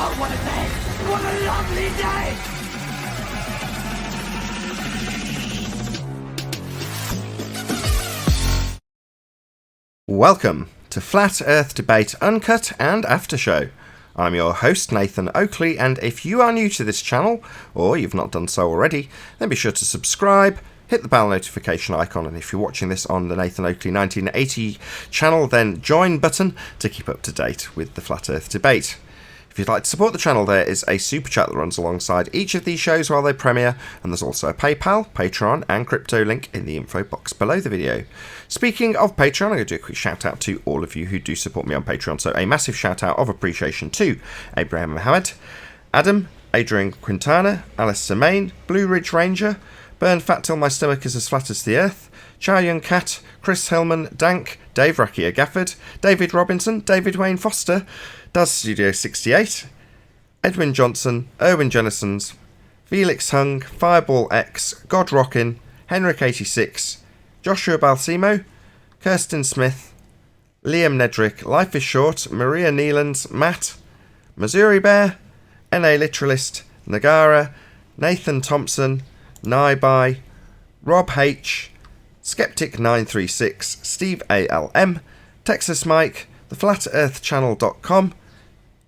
Oh, what a day! What a lovely day! Welcome to Flat Earth Debate Uncut and After Show. I'm your host, Nathan Oakley, and if you are new to this channel, or you've not done so already, then be sure to subscribe, hit the bell notification icon, and if you're watching this on the Nathan Oakley 1980 channel, then join button to keep up to date with the Flat Earth Debate. If you'd like to support the channel, there is a super chat that runs alongside each of these shows while they premiere, and there's also a PayPal, Patreon, and crypto link in the info box below the video. Speaking of Patreon, I'm going to do a quick shout out to all of you who do support me on Patreon. So a massive shout out of appreciation to Abraham Mohammed, Adam, Adrian Quintana, Alice Semaine, Blue Ridge Ranger, Burn Fat Till My Stomach Is As Flat As the Earth, Chow Young Cat, Chris Hillman, Dank, Dave Rakia Gafford, David Robinson, David Wayne Foster, Does Studio 68, Edwin Johnson, Erwin Jennisons, Felix Hung, Fireball X, God Rockin, Henrik 86, Joshua Balsimo, Kirsten Smith, Liam Nedrick, Life is Short, Maria Neelands, Matt, Missouri Bear, NA Literalist, Nagara, Nathan Thompson, Naibai, Rob H, Skeptic 936, Steve ALM, Texas Mike, theflatearthchannel.com,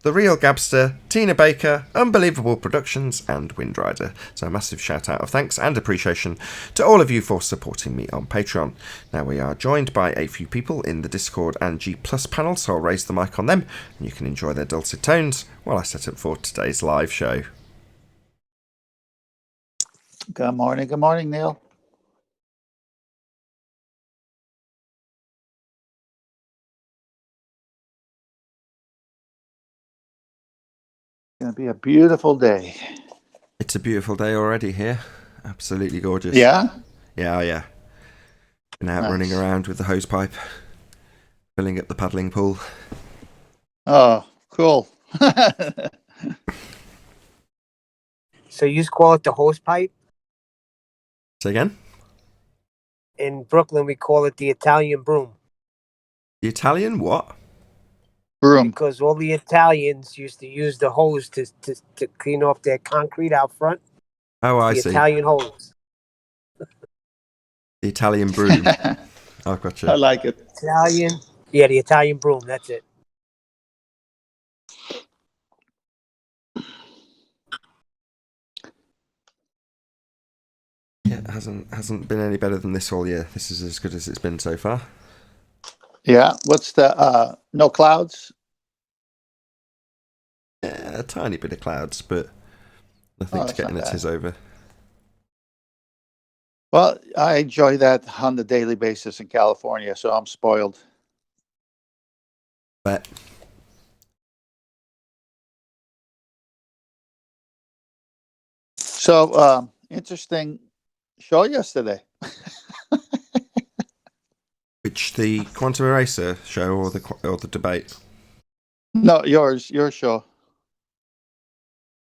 The Real Gabster, Tina Baker, Unbelievable Productions, and Windrider. So a massive shout out of thanks and appreciation to all of you for supporting me on Patreon. Now we are joined by a few people in the Discord and G Plus panel, so I'll raise the mic on them and you can enjoy their dulcet tones while I set up for today's live show. Good morning, Neil. It's going to be a beautiful day. It's a beautiful day already here. Absolutely gorgeous. Yeah? Yeah. Been out running around with the hose pipe, filling up the paddling pool. Oh, cool. So you just call it the hose pipe? Say again? In Brooklyn, we call it the Italian broom. The Italian what? Broom. Because all the Italians used to use the hose to clean off their concrete out front. Oh, I see. The Italian hose. The Italian broom. Oh, gotcha. I like it. Yeah, the Italian broom, that's it. Yeah, it hasn't been any better than this all year. This is as good as it's been so far. Yeah. What's the no clouds? Yeah, a tiny bit of clouds, but nothing to get in a tiz over. Well, I enjoy that on a daily basis in California, so I'm spoiled. Bet. So, interesting show yesterday. Which, the Quantum Eraser show or the debate? No, your show.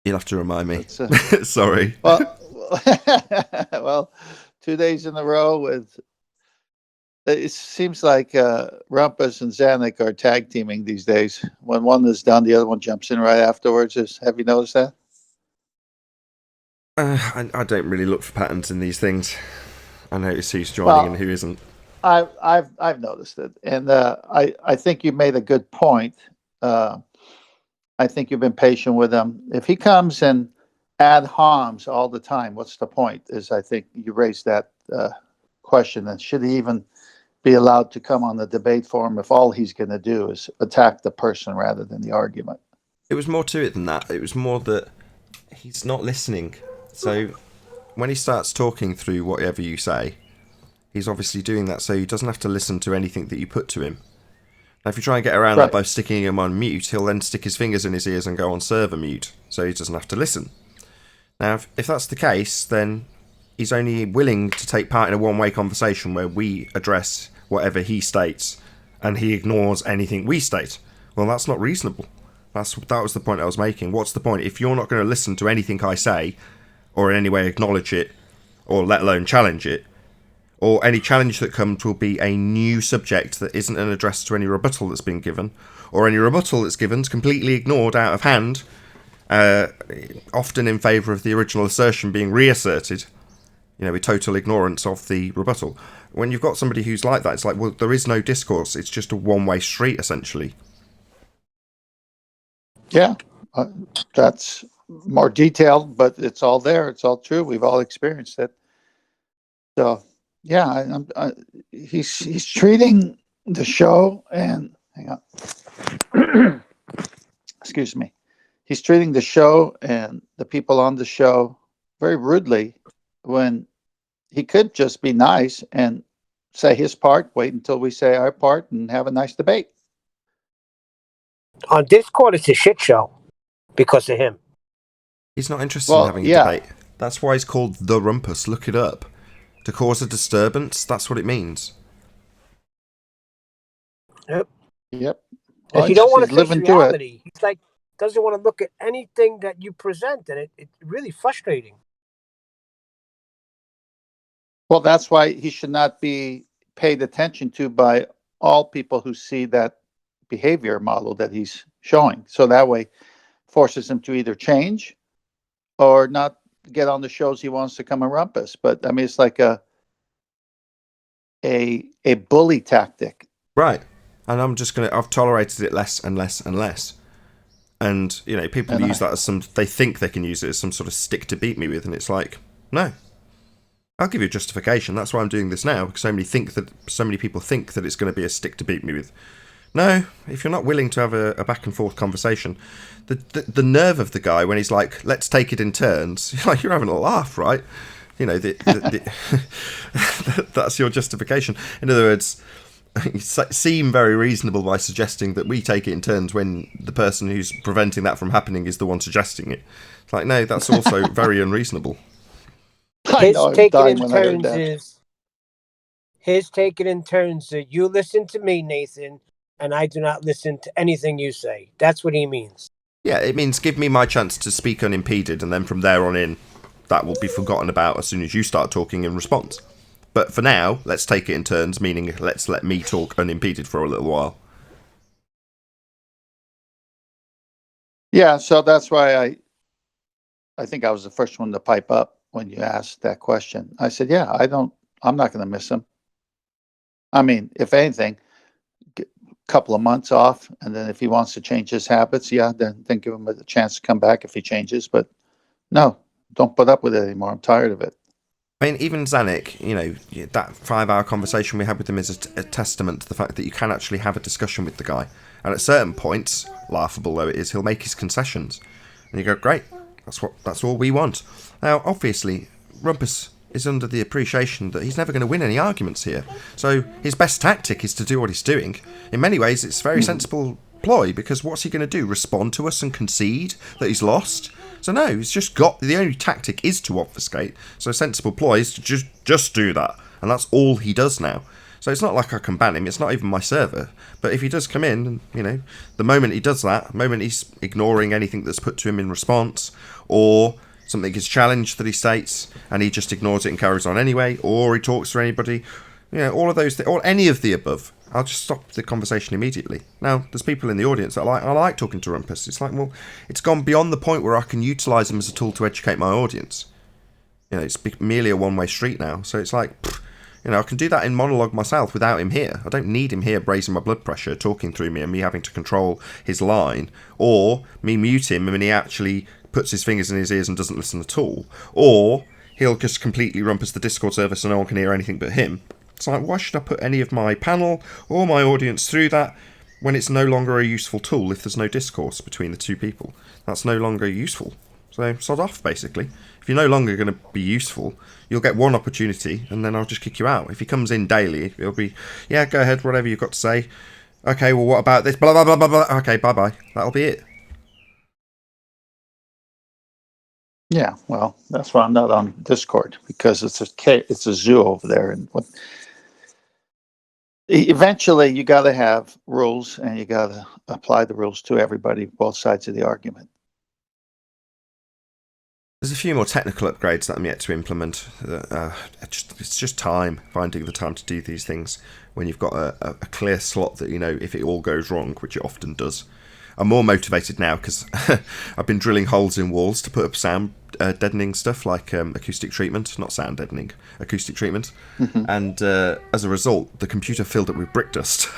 You'll have to remind me. Sorry. Well, 2 days in a row with. It seems like Rumpus and Zanuck are tag teaming these days. When one is done, the other one jumps in right afterwards. Have you noticed that? I don't really look for patterns in these things. I notice who's joining and who isn't. I've noticed it, and I think you made a good point. I think you've been patient with him. If he comes and ad homs all the time, what's the point? I think you raised that question. And should he even be allowed to come on the debate forum if all he's going to do is attack the person rather than the argument? It was more to it than that. It was more that he's not listening. So when he starts talking through whatever you say, he's obviously doing that so he doesn't have to listen to anything that you put to him. Now, if you try and get around that by sticking him on mute, he'll then stick his fingers in his ears and go on server mute, so he doesn't have to listen. Now, if that's the case, then he's only willing to take part in a one-way conversation where we address whatever he states, and he ignores anything we state. Well, that's not reasonable. That was the point I was making. What's the point? If you're not going to listen to anything I say, or in any way acknowledge it, or let alone challenge it, or any challenge that comes will be a new subject that isn't an address to any rebuttal that's been given, or any rebuttal that's given is completely ignored out of hand, often in favour of the original assertion being reasserted, with total ignorance of the rebuttal. When you've got somebody who's like that, it's like, well, there is no discourse. It's just a one-way street, essentially. Yeah, that's more detailed, but it's all there. It's all true. We've all experienced it. So, yeah, he's treating the show and hang on, excuse me. He's treating the show and the people on the show very rudely when he could just be nice and say his part, wait until we say our part, and have a nice debate. On Discord, it's a shit show because of him. He's not interested in having a debate. That's why he's called the Rumpus. Look it up. To cause a disturbance, that's what it means. Yep. Well, If you don't want to live face into reality, he's like, doesn't want to look at anything that you present, and it's really frustrating. Well, that's why he should not be paid attention to by all people who see that behavior model that he's showing. So that way forces him to either change or not get on the shows he wants to come and rumpus. But I mean, it's like a bully tactic. Right. And I've tolerated it less and less and less. And, people use that as they think they can use it as some sort of stick to beat me with. And it's like, no. I'll give you a justification. That's why I'm doing this now, because so many people think that it's going to be a stick to beat me with. No, if you're not willing to have a back and forth conversation, the nerve of the guy when he's like, let's take it in turns, you're having a laugh, right? That's your justification. In other words, you seem very reasonable by suggesting that we take it in turns when the person who's preventing that from happening is the one suggesting it. It's like, no, that's also very unreasonable. His taking in turns is you listen to me, Nathan, and I do not listen to anything you say. That's what he means. Yeah, it means give me my chance to speak unimpeded, and then from there on in, that will be forgotten about as soon as you start talking in response. But for now, let's take it in turns, meaning let's let me talk unimpeded for a little while. Yeah, so that's why I think I was the first one to pipe up when you asked that question. I said, yeah, I'm not going to miss him. I mean, if anything, a couple of months off, and then if he wants to change his habits, then give him a chance to come back if he changes. But no, don't put up with it anymore. I'm tired of it. I mean, even Zanuck, that 5-hour conversation we had with him is a testament to the fact that you can actually have a discussion with the guy. And at certain points, laughable though it is, he'll make his concessions. And you go, great, that's all we want. Now, obviously, Rumpus is under the appreciation that he's never going to win any arguments here. So his best tactic is to do what he's doing. In many ways, it's a very sensible ploy, because what's he going to do? Respond to us and concede that he's lost? So no, he's just the only tactic is to obfuscate. So a sensible ploy is to just do that. And that's all he does now. So it's not like I can ban him. It's not even my server. But if he does come in, and, the moment he does that, the moment he's ignoring anything that's put to him in response, or something is challenged that he states, and he just ignores it and carries on anyway, or he talks to anybody, all of those things, or any of the above, I'll just stop the conversation immediately. Now, there's people in the audience that I like talking to Rumpus. It's like, well, it's gone beyond the point where I can utilise him as a tool to educate my audience. It's merely a one-way street now. So it's like, I can do that in monologue myself without him here. I don't need him here raising my blood pressure, talking through me, and me having to control his line, or me mute him and he actually puts his fingers in his ears and doesn't listen at all, or he'll just completely rumpus the Discord server so no one can hear anything but him. It's like, why should I put any of my panel or my audience through that when it's no longer a useful tool if there's no discourse between the two people? That's no longer useful. So sod off, basically. If you're no longer going to be useful, you'll get one opportunity and then I'll just kick you out. If he comes in daily, it'll be, yeah, go ahead, whatever you've got to say. Okay, well, what about this? Blah, blah, blah, blah, blah. Okay, bye-bye. That'll be it. Yeah, well, that's why I'm not on Discord, because it's a zoo over there, and eventually you got to have rules, and you got to apply the rules to everybody, both sides of the argument. There's a few more technical upgrades that I'm yet to implement. It's just time, finding the time to do these things when you've got a clear slot that if it all goes wrong, which it often does. I'm more motivated now because I've been drilling holes in walls to put up sound deadening stuff like acoustic treatment, not sound deadening, acoustic treatment. And as a result, the computer filled up with brick dust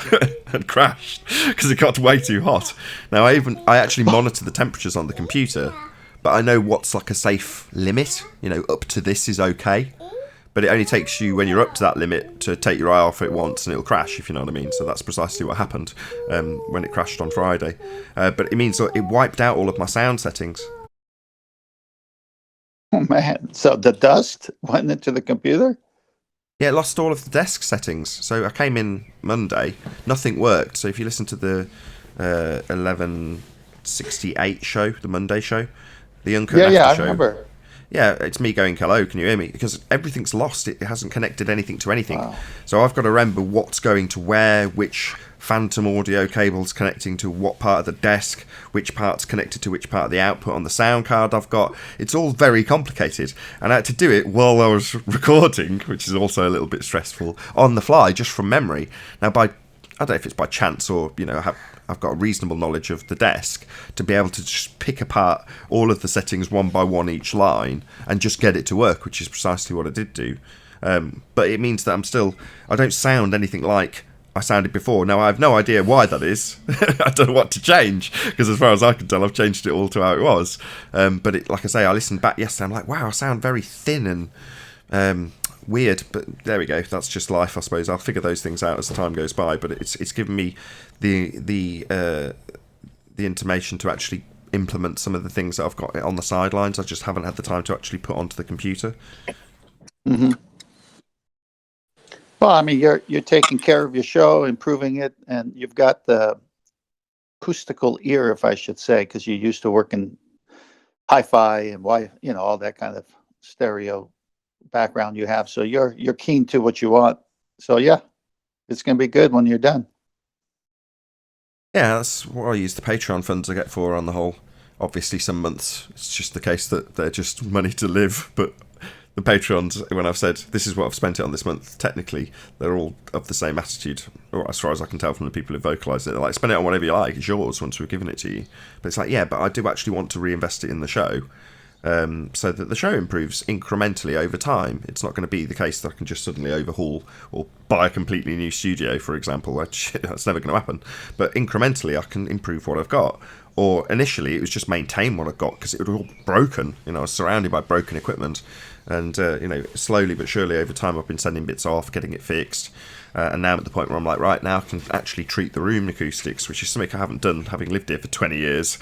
and crashed because it got way too hot. Now I actually monitor the temperatures on the computer, but I know what's like a safe limit. You know, up to this is okay. But it only takes you, when you're up to that limit, to take your eye off it once and it'll crash, if you know what I mean. So that's precisely what happened when it crashed on Friday. But it means it wiped out all of my sound settings. Oh, man. So the dust went into the computer? Yeah, it lost all of the desk settings. So I came in Monday, nothing worked. So if you listen to the 1168 show, the Monday show, the Uncut Yeah, I show, remember. yeah, it's me going, hello, can you hear me? Because everything's lost. It hasn't connected anything to anything. Wow. So I've got to remember what's going to where, which phantom audio cables connecting to what part of the desk, which part's connected to which part of the output on the sound card I've got. It's all very complicated. And I had to do it while I was recording, which is also a little bit stressful, on the fly, just from memory. Now, I don't know if it's by chance or, you know, I've got a reasonable knowledge of the desk to be able to just pick apart all of the settings one by one each line and just get it to work, which is precisely what I did do. But it means that I don't sound anything like I sounded before. Now, I have no idea why that is. I don't know what to change, because as far as I can tell, I've changed it all to how it was. But like I say, I listened back yesterday, I'm like, wow, I sound very thin and weird, but there we go. That's just life, I suppose. I'll figure those things out as time goes by. But it's given me the intimation to actually implement some of the things that I've got on the sidelines. I just haven't had the time to actually put onto the computer. Mm-hmm. Well, I mean, you're taking care of your show, improving it, and you've got the acoustical ear, if I should say, because you used to work in hi-fi and all that kind of stereo background you have. So you're keen to what you want. So yeah, it's going to be good when you're done. Yeah, that's what I use the Patreon funds I get for on the whole. Obviously, some months it's just the case that they're just money to live, but the Patreons, when I've said this is what I've spent it on this month, technically they're all of the same attitude, or as far as I can tell from the people who vocalise it. They're like, spend it on whatever you like, it's yours once we've given it to you. But it's like, yeah, but I do actually want to reinvest it in the show, so that the show improves incrementally over time. It's not going to be the case that I can just suddenly overhaul or buy a completely new studio, for example. That's never going to happen. But incrementally, I can improve what I've got. Or initially, it was just maintain what I've got because it was all broken. I was surrounded by broken equipment. And, slowly but surely over time, I've been sending bits off, getting it fixed. And now I'm at the point where I'm like, right, now I can actually treat the room acoustics, which is something I haven't done, having lived here for 20 years.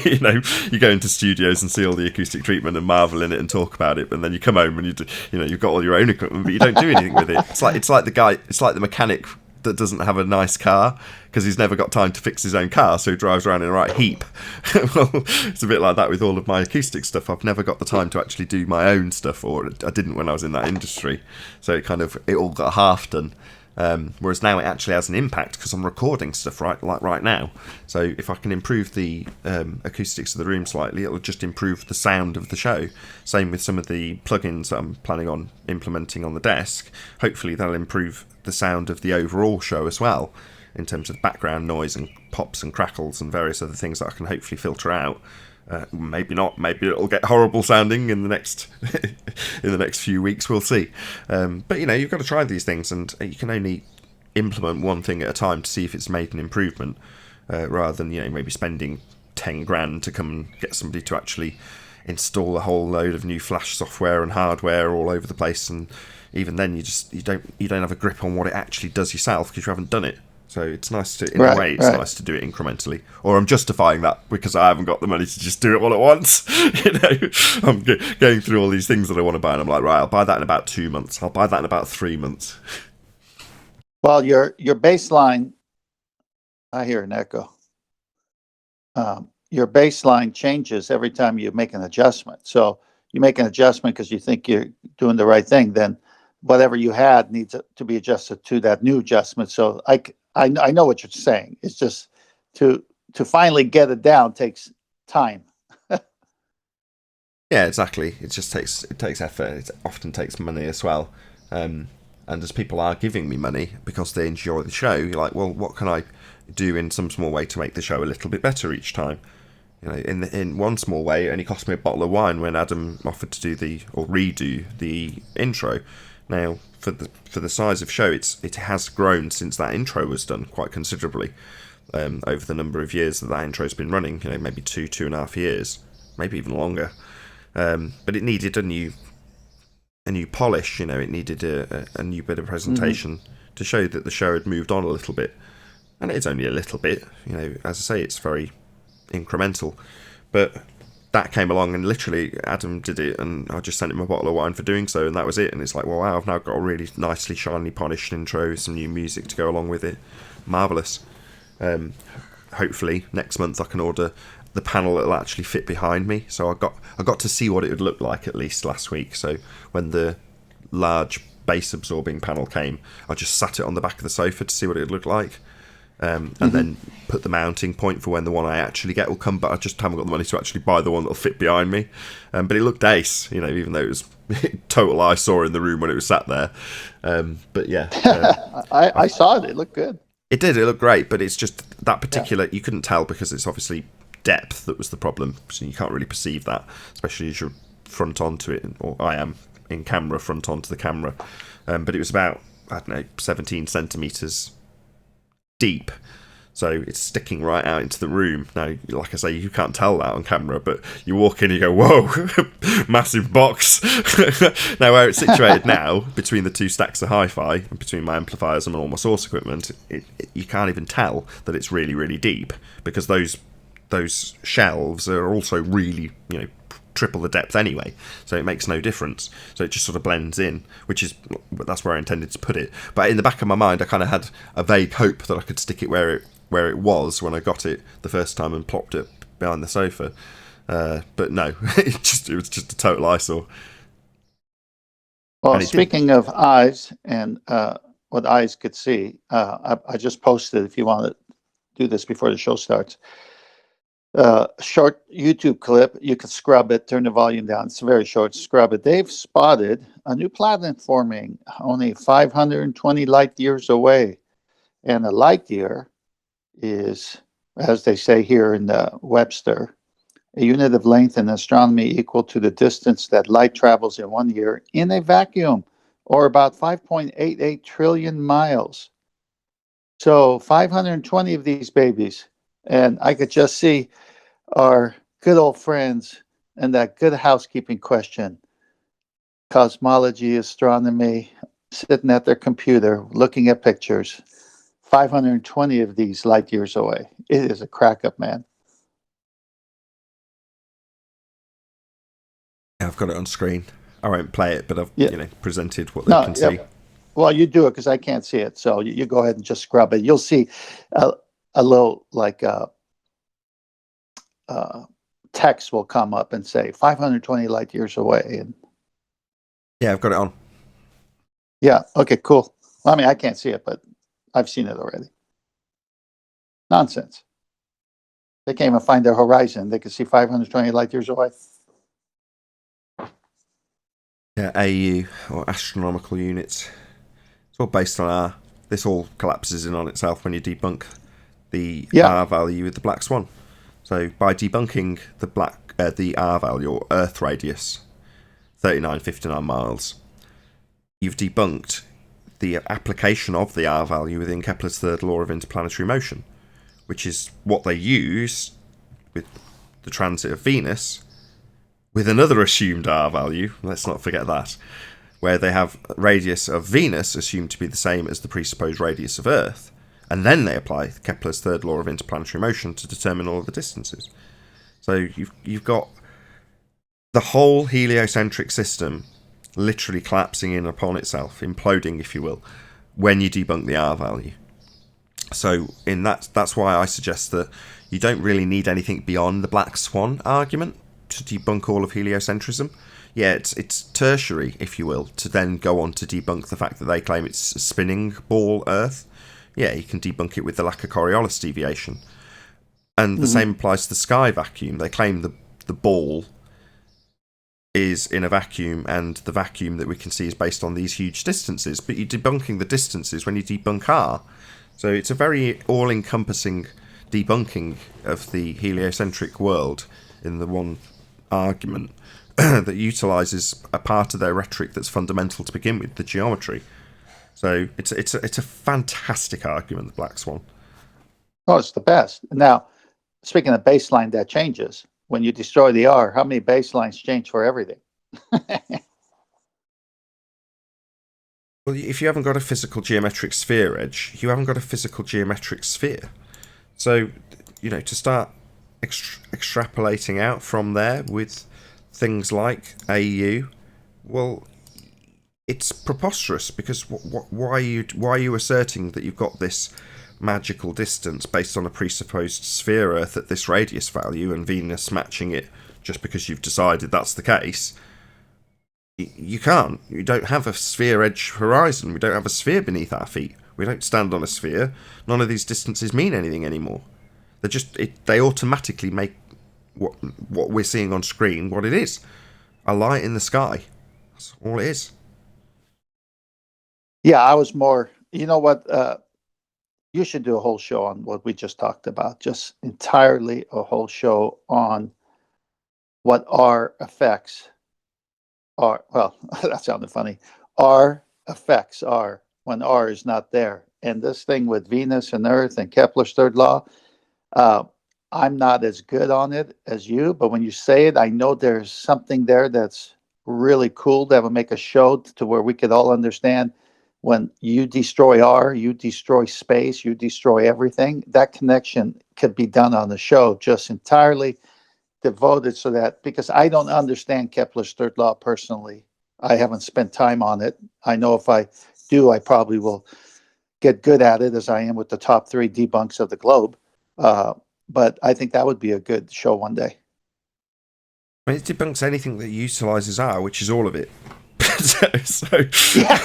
You go into studios and see all the acoustic treatment and marvel in it and talk about it, and then you come home and you've got all your own equipment, but you don't do anything with it. It's like the mechanic that doesn't have a nice car because he's never got time to fix his own car, so he drives around in a right heap. Well, it's a bit like that with all of my acoustic stuff. I've never got the time to actually do my own stuff, or I didn't when I was in that industry, so it all got half done. Whereas now it actually has an impact because I'm recording stuff right now. So if I can improve the acoustics of the room slightly, it'll just improve the sound of the show. Same with some of the plugins that I'm planning on implementing on the desk. Hopefully that'll improve the sound of the overall show as well, in terms of background noise and pops and crackles and various other things that I can hopefully filter out. Maybe not. Maybe it'll get horrible sounding in the next few weeks. We'll see. But you've got to try these things, and you can only implement one thing at a time to see if it's made an improvement, rather than maybe spending 10 grand to come and get somebody to actually install a whole load of new Flash software and hardware all over the place. And even then, you don't have a grip on what it actually does yourself because you haven't done it. So it's nice to, in a way, it's nice to do it incrementally. Or I'm justifying that because I haven't got the money to just do it all at once. I'm going through all these things that I want to buy, and I'm like, right, I'll buy that in about 2 months. I'll buy that in about 3 months. Well, your baseline, I hear an echo. Your baseline changes every time you make an adjustment. So you make an adjustment because you think you're doing the right thing, then whatever you had needs to be adjusted to that new adjustment. So I know what you're saying. It's just to finally get it down takes time. Yeah, exactly. It takes effort. It often takes money as well. And as people are giving me money because they enjoy the show, you're like, well, what can I do in some small way to make the show a little bit better each time. You know, in one small way, it only cost me a bottle of wine when Adam offered to do redo the intro. Now, for the size of show, it has grown since that intro was done quite considerably over the number of years that intro's been running. You know, maybe 2.5 years, maybe even longer. But it needed a new polish. You know, it needed a new bit of presentation to show that the show had moved on a little bit. And it's only a little bit. You know, as I say, it's very incremental. But that came along and literally Adam did it, and I just sent him a bottle of wine for doing so, and that was it. And it's like, well, wow, I've now got a really nicely shiny polished intro, some new music to go along with it. Marvellous. Hopefully next month I can order the panel that'll actually fit behind me. So I got to see what it would look like at least last week. So when the large bass absorbing panel came, I just sat it on the back of the sofa to see what it would look like. And then put the mounting point for when the one I actually get will come, but I just haven't got the money to actually buy the one that'll fit behind me. But it looked ace, you know, even though it was total eyesore in the room when it was sat there. But yeah. I saw it. It looked good. It did. It looked great, but it's just that particular, you couldn't tell because it's obviously depth that was the problem. So you can't really perceive that, especially as you're front onto it, or I am in camera, front onto the camera. But it was about, 17 centimetres deep, so it's sticking right out into the room. Now, like I say, you can't tell that on camera, but you walk in and you go, whoa, massive box. Now, where it's situated now, between the two stacks of hi-fi, and between my amplifiers and all my source equipment, you can't even tell that it's really, really deep, because those shelves are also really, triple the depth anyway, so it makes no difference. So it just sort of blends in, that's where I intended to put it. But in the back of my mind, I kind of had a vague hope that I could stick it where it was when I got it the first time and plopped it behind the sofa. But no, it was just a total eyesore. Well, speaking of eyes and what eyes could see, I just posted, if you want to do this before the show starts, short YouTube clip. You can scrub it, turn the volume down. It's very short. Scrub it. They've spotted a new planet forming only 520 light years away. And a light year is, as they say here in Webster, a unit of length in astronomy equal to the distance that light travels in 1 year in a vacuum, or about 5.88 trillion miles. So 520 of these babies. And I could just see our good old friends and that good housekeeping question, cosmology, astronomy, sitting at their computer, looking at pictures, 520 of these light years away. It is a crack up, man. Yeah, I've got it on screen. I won't play it, but I've presented what they can see. Well, you do it because I can't see it. So you go ahead and just scrub it. You'll see a little text will come up and say 520 light years away. And yeah, I've got it on. Yeah. Okay, cool. Well, I mean, I can't see it, but I've seen it already. Nonsense. They can't even find their horizon. They can see 520 light years away. Yeah, AU, or astronomical units. It's all based on R. This all collapses in on itself when you debunk the R value with the black swan. So by debunking the R value, or Earth radius, 3959 miles, you've debunked the application of the R value within Kepler's third law of interplanetary motion, which is what they use with the transit of Venus, with another assumed R value, let's not forget that, where they have radius of Venus assumed to be the same as the presupposed radius of Earth. And then they apply Kepler's third law of interplanetary motion to determine all of the distances. So you've got the whole heliocentric system literally collapsing in upon itself, imploding, if you will, when you debunk the R value. So that's why I suggest that you don't really need anything beyond the black swan argument to debunk all of heliocentrism. Yeah, it's tertiary, if you will, to then go on to debunk the fact that they claim it's a spinning ball Earth. Yeah, you can debunk it with the lack of Coriolis deviation. And the same applies to the sky vacuum. They claim the ball is in a vacuum, and the vacuum that we can see is based on these huge distances. But you're debunking the distances when you debunk R. So it's a very all-encompassing debunking of the heliocentric world in the one argument that utilises a part of their rhetoric that's fundamental to begin with, the geometry. So it's a fantastic argument, the Black Swan. Oh, it's the best. Now, speaking of baseline, that changes. When you destroy the R, how many baselines change for everything? Well, if you haven't got a physical geometric sphere edge, you haven't got a physical geometric sphere. So, to start extrapolating out from there with things like AU, well, it's preposterous, because why are you asserting that you've got this magical distance based on a presupposed sphere Earth at this radius value and Venus matching it just because you've decided that's the case? You can't. You don't have a sphere edge horizon. We don't have a sphere beneath our feet. We don't stand on a sphere. None of these distances mean anything anymore. They automatically make what we're seeing on screen what it is. A light in the sky. That's all it is. Yeah, I was more, you know what, you should do a whole show on what we just talked about, just entirely a whole show on what our effects are. Well, that sounded funny. Our effects are when R is not there. And this thing with Venus and Earth and Kepler's third law, I'm not as good on it as you, but when you say it, I know there's something there that's really cool that would make a show to where we could all understand. When you destroy R, you destroy space, you destroy everything. That connection could be done on the show, just entirely devoted so that, because I don't understand Kepler's third law personally. I haven't spent time on it. I know if I do, I probably will get good at it, as I am with the top 3 debunks of the globe. But I think that would be a good show one day. I mean, it debunks anything that utilises R, which is all of it. Yeah,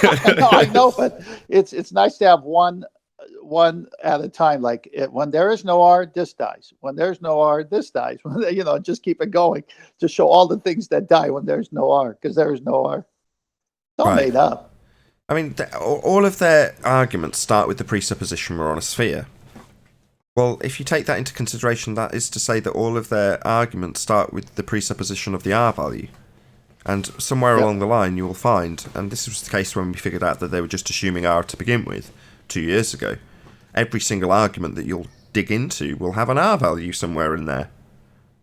I know, but it's nice to have one at a time. Like when there is no R, this dies. When there's no R, this dies. Just keep it going. Just show all the things that die when there's no R, because there is no R. It's all Right. made up. I mean, all of their arguments start with the presupposition we're on a sphere. Well, if you take that into consideration, that is to say that all of their arguments start with the presupposition of the R value. And somewhere along the line you will find, and this was the case when we figured out that they were just assuming R to begin with 2 years ago, every single argument that you'll dig into will have an R value somewhere in there.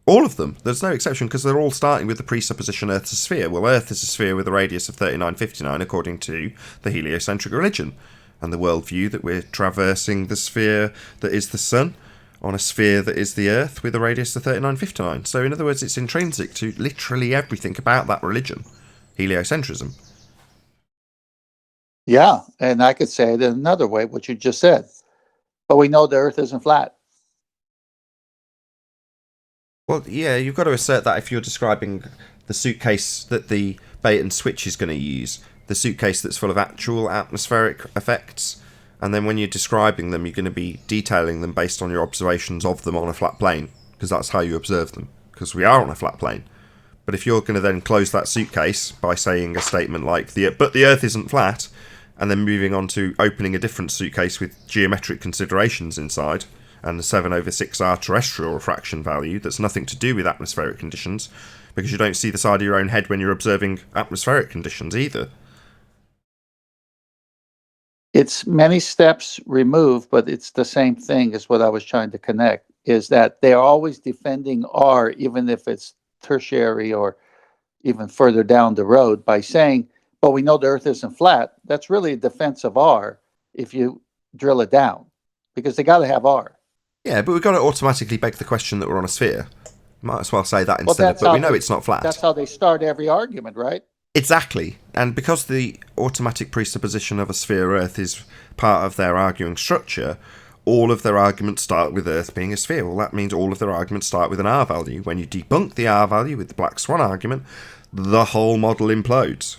All of them. There's no exception, because they're all starting with the presupposition Earth's a sphere. Well, Earth is a sphere with a radius of 3959 according to the heliocentric religion, and the worldview that we're traversing the sphere that is the Sun on a sphere that is the Earth with a radius of 3959. So in other words, it's intrinsic to literally everything about that religion, heliocentrism. Yeah, and I could say it in another way, what you just said. But we know the Earth isn't flat. Well, yeah, you've got to assert that if you're describing the suitcase that the bait and switch is going to use, the suitcase that's full of actual atmospheric effects, and then when you're describing them, you're going to be detailing them based on your observations of them on a flat plane, because that's how you observe them, because we are on a flat plane. But if you're going to then close that suitcase by saying a statement like, but the Earth isn't flat, and then moving on to opening a different suitcase with geometric considerations inside, and the 7/6R terrestrial refraction value that's nothing to do with atmospheric conditions, because you don't see the side of your own head when you're observing atmospheric conditions either. It's many steps removed, but it's the same thing as what I was trying to connect, is that they're always defending R, even if it's tertiary or even further down the road, by saying, but we know the Earth isn't flat. That's really a defense of R if you drill it down, because they got to have R. Yeah, but we've got to automatically beg the question that we're on a sphere. Might as well say that instead of, but we know it's not flat. That's how they start every argument, right? Exactly. And because the automatic presupposition of a sphere Earth is part of their arguing structure, all of their arguments start with Earth being a sphere. Well, that means all of their arguments start with an R value. When you debunk the R value with the Black Swan argument, the whole model implodes.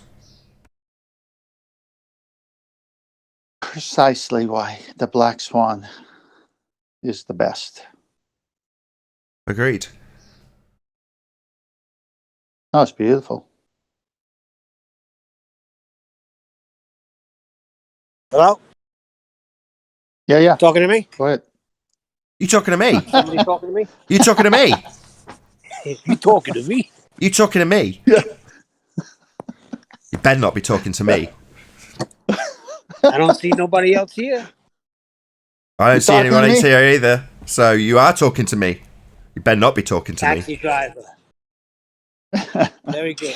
Precisely why the Black Swan is the best. Agreed. Oh, it's beautiful. Hello? Yeah. Talking to me? Go ahead. You talking to me? Somebody talking to me? You talking to me? You talking to me? You talking to me? Yeah. You better not be talking to me. I don't see nobody else here. I don't You see talking anyone to else me? here either. So you are talking to me. You better not be talking to me. Taxi driver. Very good.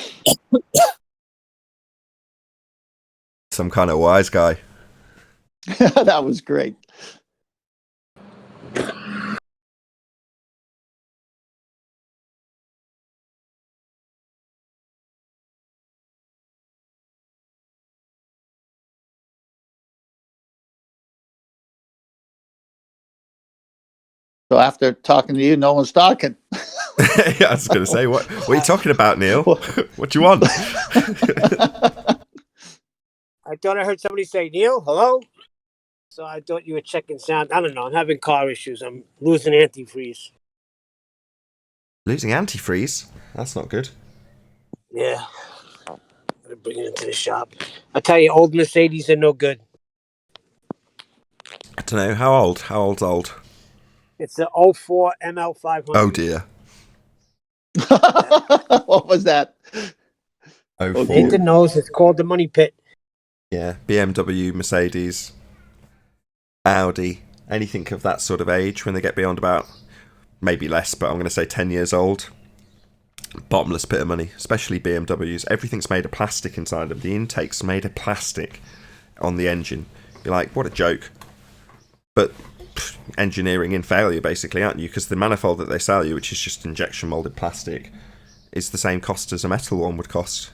Some kind of wise guy. That was great. So after talking to you, no one's talking. Yeah, I was going to say, what are you talking about, Neil? What do you want? I thought I heard somebody say, Neil, hello? So I thought you were checking sound. I don't know. I'm having car issues. I'm losing antifreeze. Losing antifreeze? That's not good. Yeah. Gotta bring it into the shop. I tell you, old Mercedes are no good. I don't know. How old? How old's old? It's the 04 ML500. Oh, dear. What was that? Oh, Nathan knows. It's called the Money Pit. Yeah, BMW, Mercedes, Audi, anything of that sort of age when they get beyond about, maybe less, but I'm going to say 10 years old. Bottomless pit of money, especially BMWs. Everything's made of plastic inside of the intake's made of plastic on the engine. You're like, what a joke. But engineering in failure, basically, aren't you? Because the manifold that they sell you, which is just injection molded plastic, is the same cost as a metal one would cost.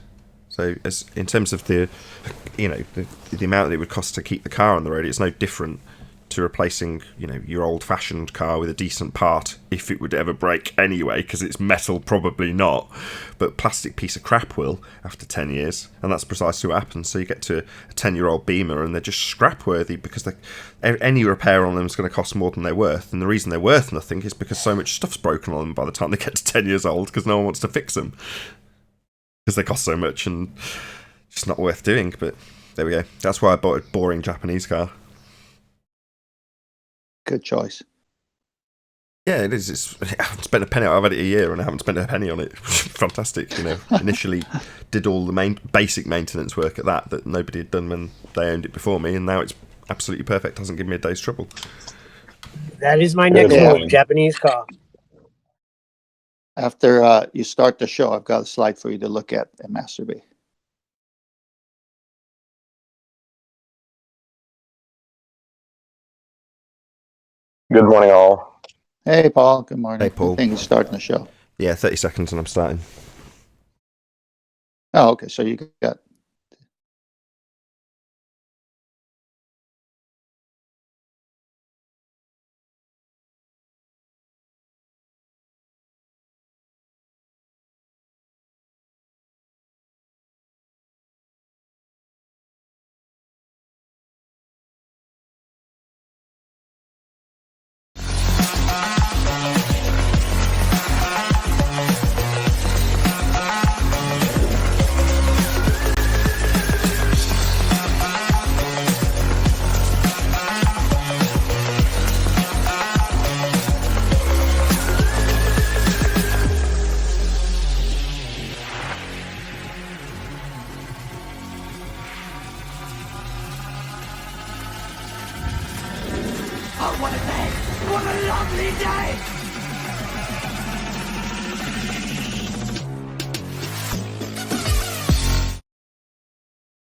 So, as in terms of the amount that it would cost to keep the car on the road, it's no different to replacing, your old-fashioned car with a decent part, if it would ever break anyway, because it's metal, probably not, but plastic piece of crap will after 10 years, and that's precisely what happens. So you get to a 10-year-old Beamer, and they're just scrap-worthy because any repair on them is going to cost more than they're worth, and the reason they're worth nothing is because so much stuff's broken on them by the time they get to 10 years old, because no one wants to fix them, because they cost so much, and it's not worth doing. But there we go. That's why I bought a boring Japanese car. Good choice. Yeah, it is. I haven't spent a penny. I've had it a year and I haven't spent a penny on it. Fantastic. Initially did all the basic maintenance work at that nobody had done when they owned it before me, and now it's absolutely perfect. Hasn't given me a day's trouble. That is my next move, Japanese car. After you start the show, I've got a slide for you to look at and masturbate. Good morning, all. Hey, Paul. Good morning. Hey, Paul. I think he's starting the show. Yeah, 30 seconds and I'm starting. Oh, okay. So you got... Oh, what a day! What a lovely day!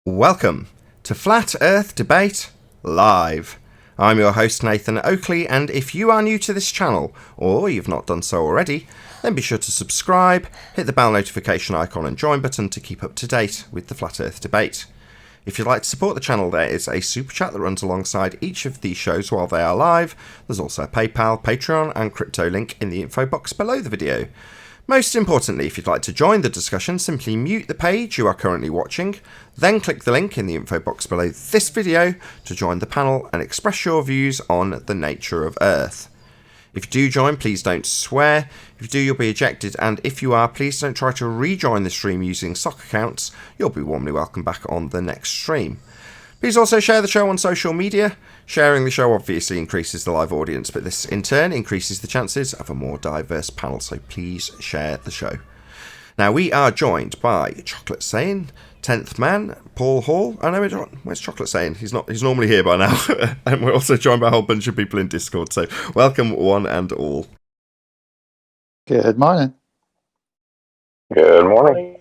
Welcome to Flat Earth Debate Live. I'm your host Nathan Oakley, and if you are new to this channel, or you've not done so already, then be sure to subscribe, hit the bell notification icon and join button to keep up to date with the Flat Earth Debate. If you'd like to support the channel, there is a super chat that runs alongside each of these shows while they are live. There's also a PayPal, Patreon and crypto link in the info box below the video. Most importantly, if you'd like to join the discussion, simply mute the page you are currently watching, then click the link in the info box below this video to join the panel and express your views on the nature of Earth. If you do join, please don't swear. If you do, you'll be ejected, and if you are, please don't try to rejoin the stream using sock accounts. You'll be warmly welcome back on the next stream. Please also share the show on social media. Sharing the show obviously increases the live audience, but this in turn increases the chances of a more diverse panel, so please share the show. Now, we are joined by Chocolate Sane, 10th Man, Paul Hall. I know, where's Chocolate Sane? He's normally here by now. And we're also joined by a whole bunch of people in Discord, so welcome one and all. Good morning. Good morning.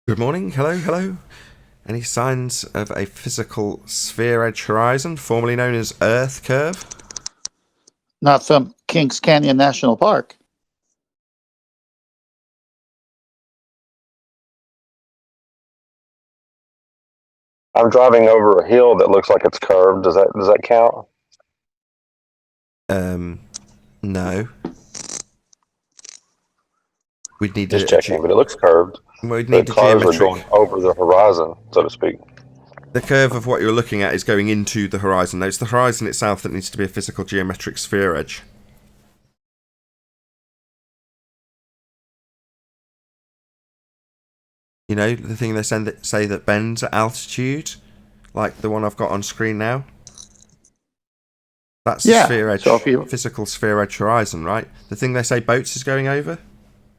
Good morning. Hello. Any signs of a physical sphere-edge horizon, formerly known as Earth curve? Not from Kings Canyon National Park. I'm driving over a hill that looks like it's curved. Does that count? No. We'd need Just checking, but it looks curved. We'd The need a cars are geometric. going over the horizon, so to speak. The curve of what you're looking at is going into the horizon. No, it's the horizon itself that needs to be a physical geometric sphere edge. You know, the thing they say that bends at altitude, like the one I've got on screen now. That's the sphere edge, so physical sphere edge horizon, right? The thing they say boats are going over.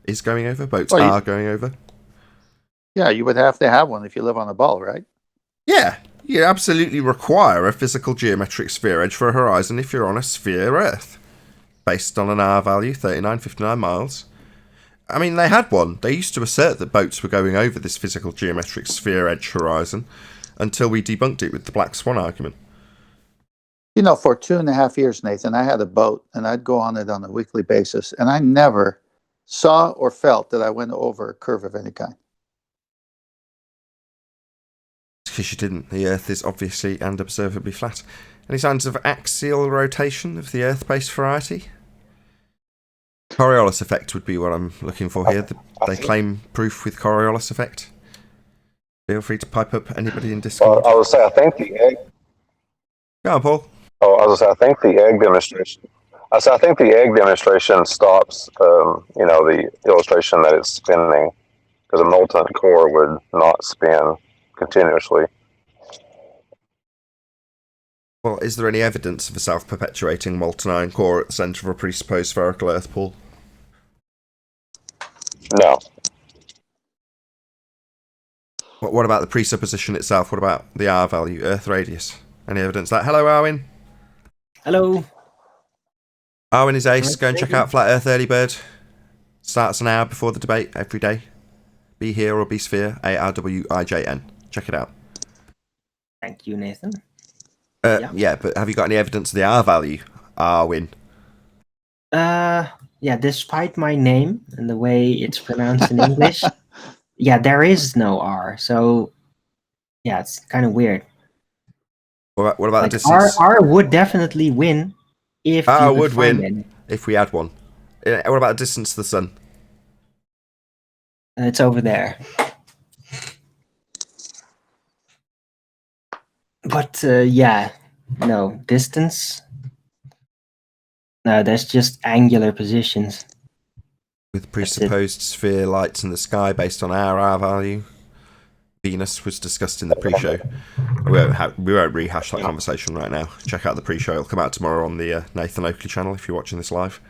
Boats Well, are going over. Yeah, you would have to have one if you live on a ball, right? Yeah, you absolutely require a physical geometric sphere edge for a horizon if you're on a sphere Earth, based on an R value, 3959 miles. I mean, they had one. They used to assert that boats were going over this physical geometric sphere edge horizon until we debunked it with the Black Swan argument. You know, for 2.5 years, Nathan, I had a boat, and I'd go on it on a weekly basis, and I never saw or felt that I went over a curve of any kind. Because you didn't. The Earth is obviously and observably flat. Any signs of axial rotation of the Earth-based variety? Coriolis effect would be what I'm looking for here. They claim proof with Coriolis effect. Feel free to pipe up anybody in Discord. I would say I think the egg. Go on, Paul. Oh, I was gonna say I think the egg demonstration. I think the egg demonstration stops. The illustration that it's spinning, because a molten core would not spin continuously. Well, is there any evidence of a self-perpetuating molten iron core at the centre of a presupposed spherical Earth, Paul? No. What about the presupposition itself? What about the R value, Earth radius? Any evidence of that? Hello, Arwin. Hello. Arwin is ace. Go and check out Flat Earth Early Bird. Starts an hour before the debate every day. Be here or be sphere. ARWIJN. Check it out. Thank you, Nathan. Yeah, but have you got any evidence of the R value? Arwin. Yeah, despite my name and the way it's pronounced in English, yeah, there is no R. So, yeah, it's kind of weird. What about Like the distance? R would definitely win if R you could would find win it. if we had one. What about the distance to the sun? It's over there. But yeah, no distance. No, there's just angular positions. With presupposed sphere lights in the sky based on our R value. Venus was discussed in the pre-show. We won't rehash that conversation right now. Check out the pre-show. It'll come out tomorrow on the Nathan Oakley channel if you're watching this live.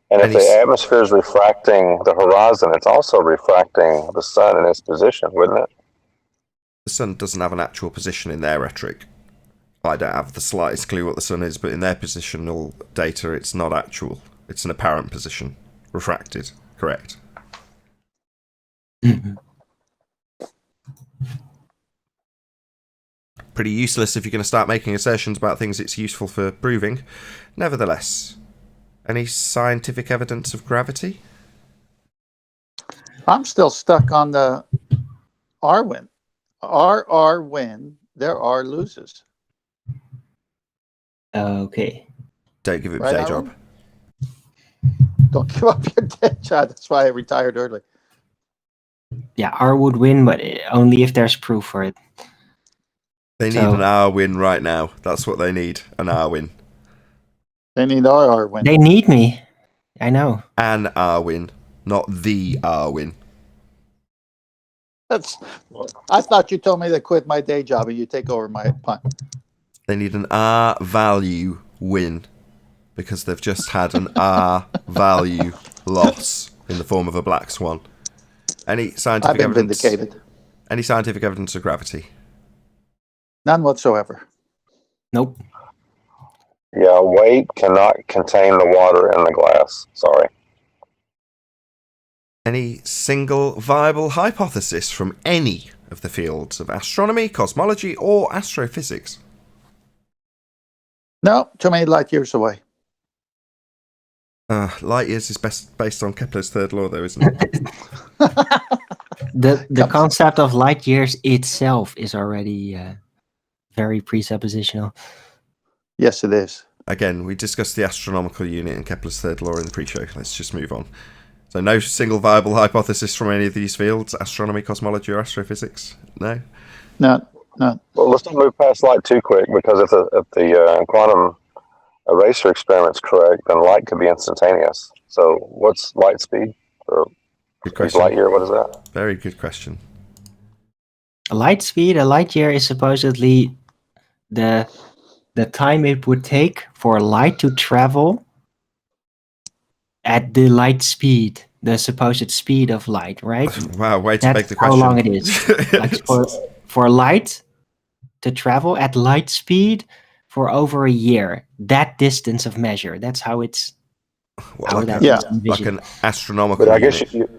And if the atmosphere is refracting the horizon, it's also refracting the sun in its position, wouldn't it? The sun doesn't have an actual position in their rhetoric. I don't have the slightest clue what the sun is, but in their positional data, it's not actual. It's an apparent position. Refracted. Correct. Mm-hmm. Pretty useless if you're going to start making assertions about things it's useful for proving. Nevertheless, any scientific evidence of gravity? I'm still stuck on the R win. R win, there are loses. Okay. Don't give it Right, a day Aaron? job. Don't give up your day job. That's why I retired early. Yeah, R would win, but only if there's proof for it. They need an R win right now. That's what they need. An R win. They need R win. They need me. I know. An R win. Not the R win. That's. I thought you told me to quit my day job and you take over my punt. They need an R value win because they've just had an R value loss in the form of a black swan. Any I've scientific been evidence? vindicated. Any scientific evidence of gravity? None whatsoever. Nope. Yeah, weight cannot contain the water in the glass. Sorry. Any single viable hypothesis from any of the fields of astronomy, cosmology, or astrophysics? No, too many light years away. Light years is based on Kepler's third law, though, isn't it? The concept of light years itself is already very presuppositional. Yes, it is. Again, we discussed the astronomical unit and Kepler's third law in the pre-show. Let's just move on. So no single viable hypothesis from any of these fields, astronomy, cosmology, or astrophysics? No? No. Well, let's not move past light too quick, because if the quantum eraser experiment's correct, then light could be instantaneous. So what's light speed? Or Good question. light year, what is that? Very good question. A light year is supposedly the time it would take for light to travel at the light speed, the supposed speed of light, right? Wow, way to That's make the question. how long it is. Like for light to travel at light speed for over a year, that distance of measure. That's how it's. Well, like an astronomical But I guess unit.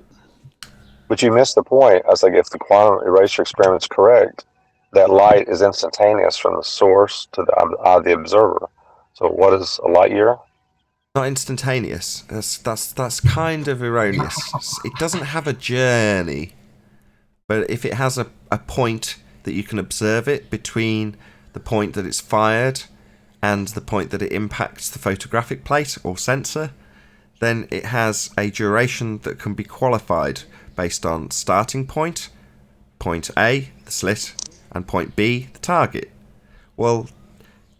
but you missed the point. I was like, if the quantum eraser experiment's correct, that light is instantaneous from the source to the eye of the observer. So what is a light year? Not instantaneous. That's kind of erroneous. It doesn't have a journey, but if it has a point that you can observe it between the point that it's fired and the point that it impacts the photographic plate or sensor, then it has a duration that can be qualified based on starting point, point A, the slit, and point B, the target. Well,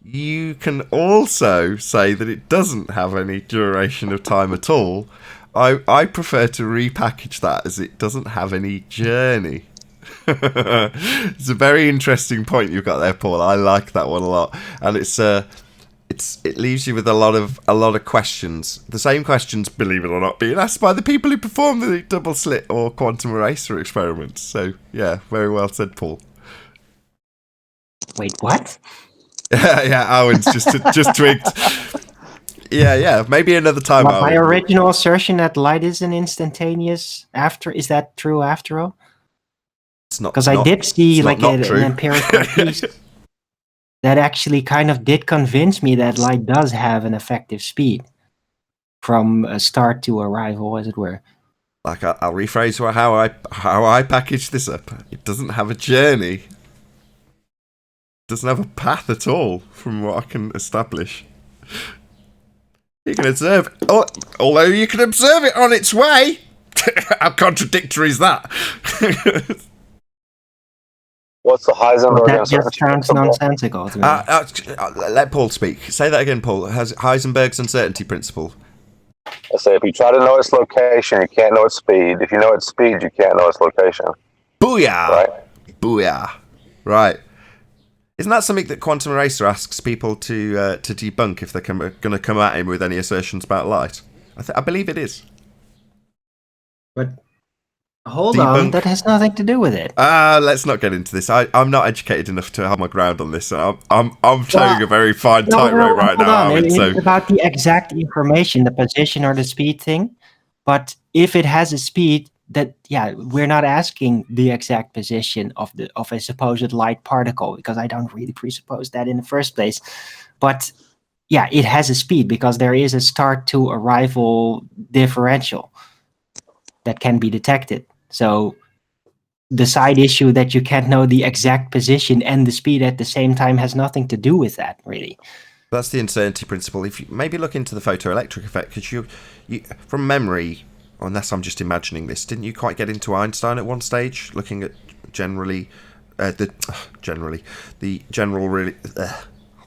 you can also say that it doesn't have any duration of time at all. I prefer to repackage that as it doesn't have any journey. It's a very interesting point you've got there, Paul. I like that one a lot, and it leaves you with a lot of questions. The same questions, believe it or not, being asked by the people who perform the double slit or quantum eraser experiments. So yeah, very well said, Paul. Wait, what? Yeah, Owen's just twigged. Yeah. Maybe another time. But my Owen. original assertion that light isn't instantaneous is that true after all? It's not, because I did see like not an true. empirical piece that actually kind of did convince me that light does have an effective speed from a start to arrival, as it were. Like I'll rephrase how I package this up. It doesn't have a journey. It doesn't have a path at all, from what I can establish. You can observe, although you can observe it on its way. How contradictory is that? What's the Heisenberg That just uncertainty sounds principle? nonsensical to me. Let Paul speak. Say that again, Paul. Has Heisenberg's uncertainty principle? I say if you try to know its location, you can't know its speed. If you know its speed, you can't know its location. Booyah! Right? Booyah! Right. Isn't that something that Quantum Eraser asks people to debunk if they're going to come at him with any assertions about light? I believe it is. But hold Debunk. on, that has nothing to do with it. Let's not get into this. I'm not educated enough to have my ground on this. I'm towing a very fine tightrope right now. Owen, It's so about the exact information, the position or the speed thing. But if it has a speed, we're not asking the exact position of a supposed light particle, because I don't really presuppose that in the first place. But yeah, it has a speed because there is a start to arrival differential that can be detected. So the side issue that you can't know the exact position and the speed at the same time has nothing to do with that, really. that's the uncertainty principle. If you maybe look into the photoelectric effect, because you from memory, unless I'm just imagining this, didn't you quite get into Einstein at one stage, looking at the general really? I'll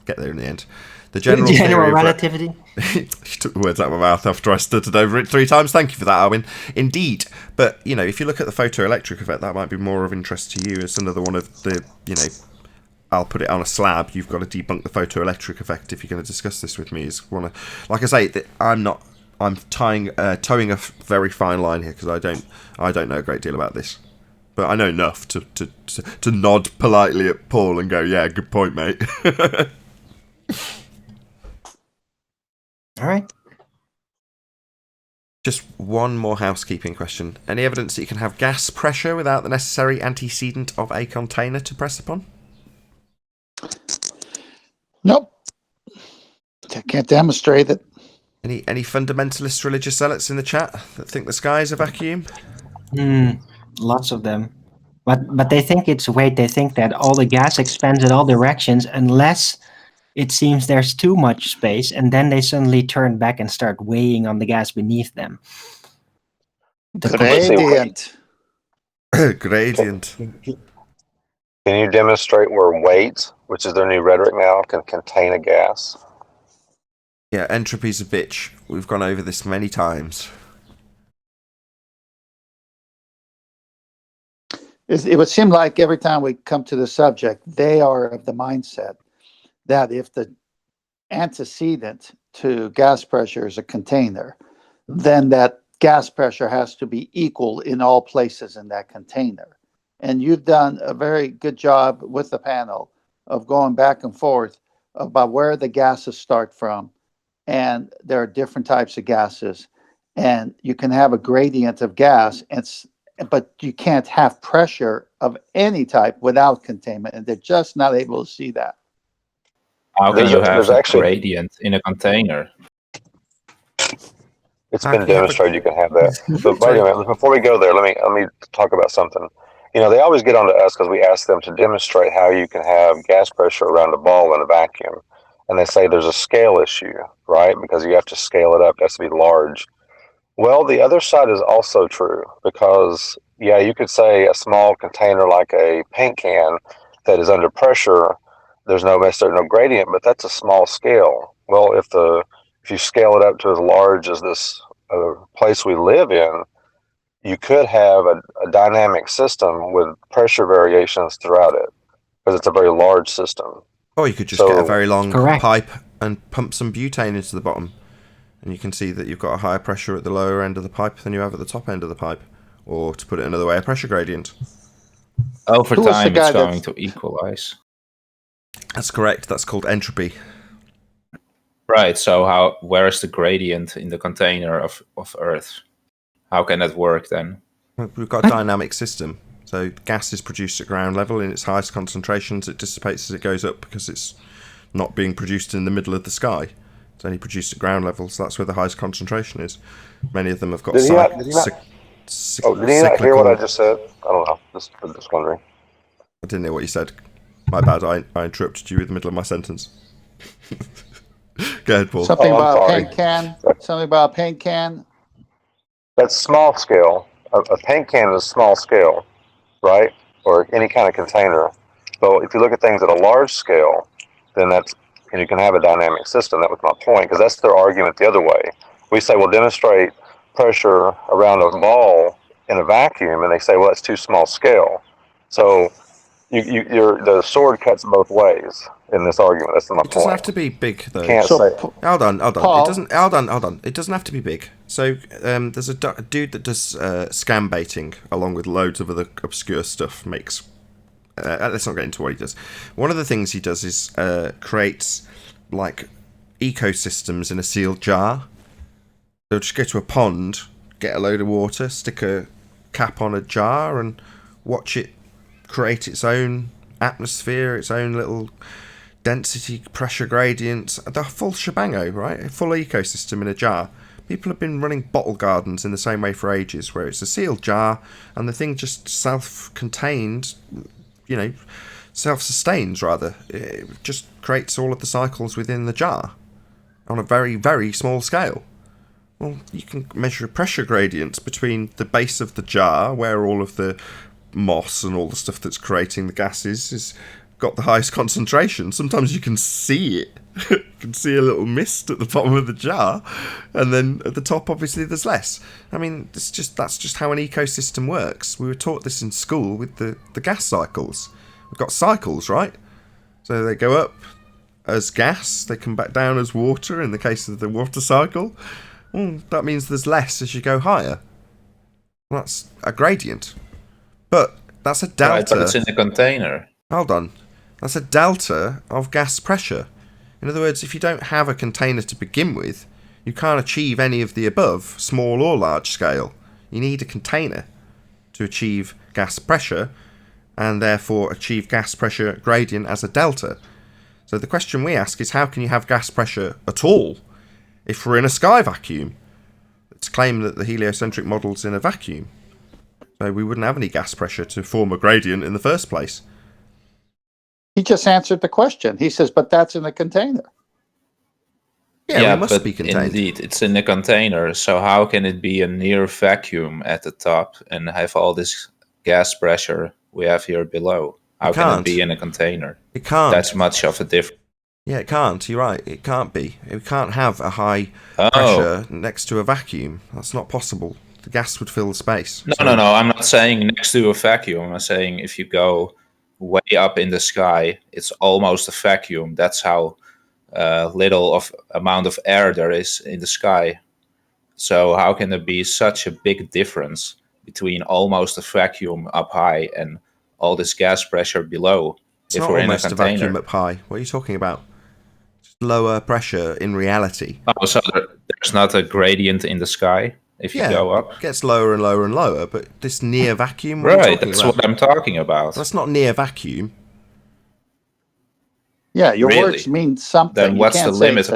get there in the end. The general theory of relativity. You took the words out of my mouth after I stuttered over it 3 times. Thank you for that, Alwyn. Indeed. But, if you look at the photoelectric effect, that might be more of interest to you. It's another one of the, I'll put it on a slab. You've got to debunk the photoelectric effect if you're going to discuss this with me. Like I say, I'm towing a very fine line here because I don't know a great deal about this. But I know enough to nod politely at Paul and go, yeah, good point, mate. All right. Just one more housekeeping question. Any evidence that you can have gas pressure without the necessary antecedent of a container to press upon? Nope. I can't demonstrate it. Any fundamentalist religious zealots in the chat that think the sky is a vacuum? Lots of them. But they think it's weight. They think that all the gas expands in all directions unless it seems there's too much space, and then they suddenly turn back and start weighing on the gas beneath them. Gradient. Gradient. Can you demonstrate where weight, which is their new rhetoric now, can contain a gas? Yeah, entropy's a bitch. We've gone over this many times. It would seem like every time we come to the subject, they are of the mindset that if the antecedent to gas pressure is a container, then that gas pressure has to be equal in all places in that container. And you've done a very good job with the panel of going back and forth about where the gases start from. And there are different types of gases. And you can have a gradient of gas, but you can't have pressure of any type without containment. And they're just not able to see that. How can you have there's a actually- gradient in a container? It's been demonstrated you can have that. But wait a minute, before we go there, let me talk about something. They always get on to us because we ask them to demonstrate how you can have gas pressure around a ball in a vacuum. And they say there's a scale issue, right? Because you have to scale it up. It has to be large. Well, the other side is also true because, yeah, you could say a small container like a paint can that is under pressure, there's necessarily no gradient, but that's a small scale. Well, if you scale it up to as large as this place we live in, you could have a dynamic system with pressure variations throughout it because it's a very large system. Or you could just get a very long pipe and pump some butane into the bottom. And you can see that you've got a higher pressure at the lower end of the pipe than you have at the top end of the pipe. Or to put it another way, a pressure gradient. Over time, it's going to equalize. That's correct. That's called entropy. Right. So where is the gradient in the container of Earth? How can that work then? We've got a dynamic system. So gas is produced at ground level in its highest concentrations. It dissipates as it goes up because it's not being produced in the middle of the sky. It's only produced at ground level, so that's where the highest concentration is. Many of them have got Did he not hear what I just said? I don't know. Just wondering. I didn't hear what you said. My bad. I interrupted you in the middle of my sentence. Go ahead, Paul. Something about a paint can. Something about a paint can. That's small scale. A paint can is small scale, right? Or any kind of container. So if you look at things at a large scale, then you can have a dynamic system. That was my point, because that's their argument the other way. We say, well, demonstrate pressure around a ball in a vacuum, and they say, well, that's too small scale. So the sword cuts both ways in this argument. That's my point. It doesn't have to be big, though. Hold on. Paul. Hold on. It doesn't have to be big. So there's a dude that does scam baiting along with loads of other obscure stuff. Let's not get into what he does. One of the things he does is creates like ecosystems in a sealed jar. They'll just go to a pond, get a load of water, stick a cap on a jar, and watch it create its own atmosphere, its own little density, pressure gradients, the full shebango, right? A full ecosystem in a jar. People have been running bottle gardens in the same way for ages, where it's a sealed jar and the thing just self-contained, self-sustains rather. It just creates all of the cycles within the jar on a very, very small scale. Well, you can measure pressure gradients between the base of the jar, where all of the moss and all the stuff that's creating the gases is got the highest concentration, sometimes you can see it. You can see a little mist at the bottom of the jar, and then at the top, obviously, there's less. I mean, that's just how an ecosystem works. We were taught this in school with the gas cycles. We've got cycles, right? So they go up as gas, they come back down as water in the case of the water cycle. Well, that means there's less as you go higher. That's a gradient. But that's a delta. Right, but it's in a container. Hold on. That's a delta of gas pressure. In other words, if you don't have a container to begin with, you can't achieve any of the above, small or large scale. You need a container to achieve gas pressure, and therefore achieve gas pressure gradient as a delta. So the question we ask is, how can you have gas pressure at all if we're in a sky vacuum? It's claimed that the heliocentric model's in a vacuum. So we wouldn't have any gas pressure to form a gradient in the first place. He just answered the question. He says, but that's in a container. Yeah, it must but be contained. indeed, it's in a container. So how can it be a near vacuum at the top and have all this gas pressure we have here below? How can it be in a container? It can't. That's much of a difference. Yeah, it can't. You're right. It can't be. It can't have a high pressure next to a vacuum. That's not possible. The gas would fill the space. No. I'm not saying next to a vacuum. I'm saying if you go way up in the sky, it's almost a vacuum. That's how little of amount of air there is in the sky. So how can there be such a big difference between almost a vacuum up high and all this gas pressure below? It's not almost a vacuum up high. What are you talking about? Just lower pressure in reality. Oh, so there's not a gradient in the sky if you go up? It gets lower and lower and lower, but this near vacuum... Right, that's what I'm talking about. That's not near vacuum. Yeah, your words mean something. Then what's the limit?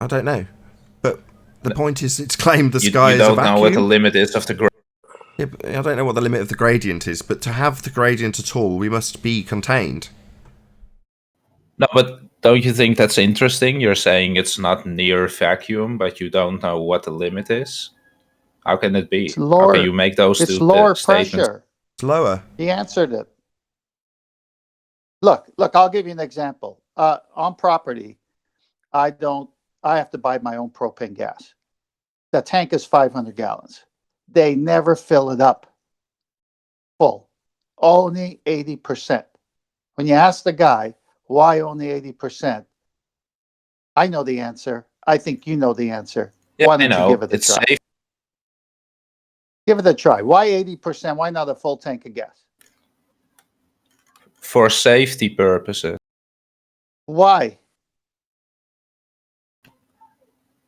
I don't know. But the point is, it's claimed the sky is a vacuum. You don't know what the limit is of the gradient. Yeah, but I don't know what the limit of the gradient is, but to have the gradient at all, we must be contained. No, but don't you think that's interesting? You're saying it's not near vacuum, but you don't know what the limit is? How can it be? How can you make those two statements? It's lower pressure. It's lower. He answered it. Look, I'll give you an example. On property, I have to buy my own propane gas. The tank is 500 gallons. They never fill it up full. Only 80%. When you ask the guy, why only 80%? I know the answer. I think you know the answer. Yeah, why don't you give it a try? Safe. Give it a try. Why 80%? Why not a full tank of gas? For safety purposes. Why?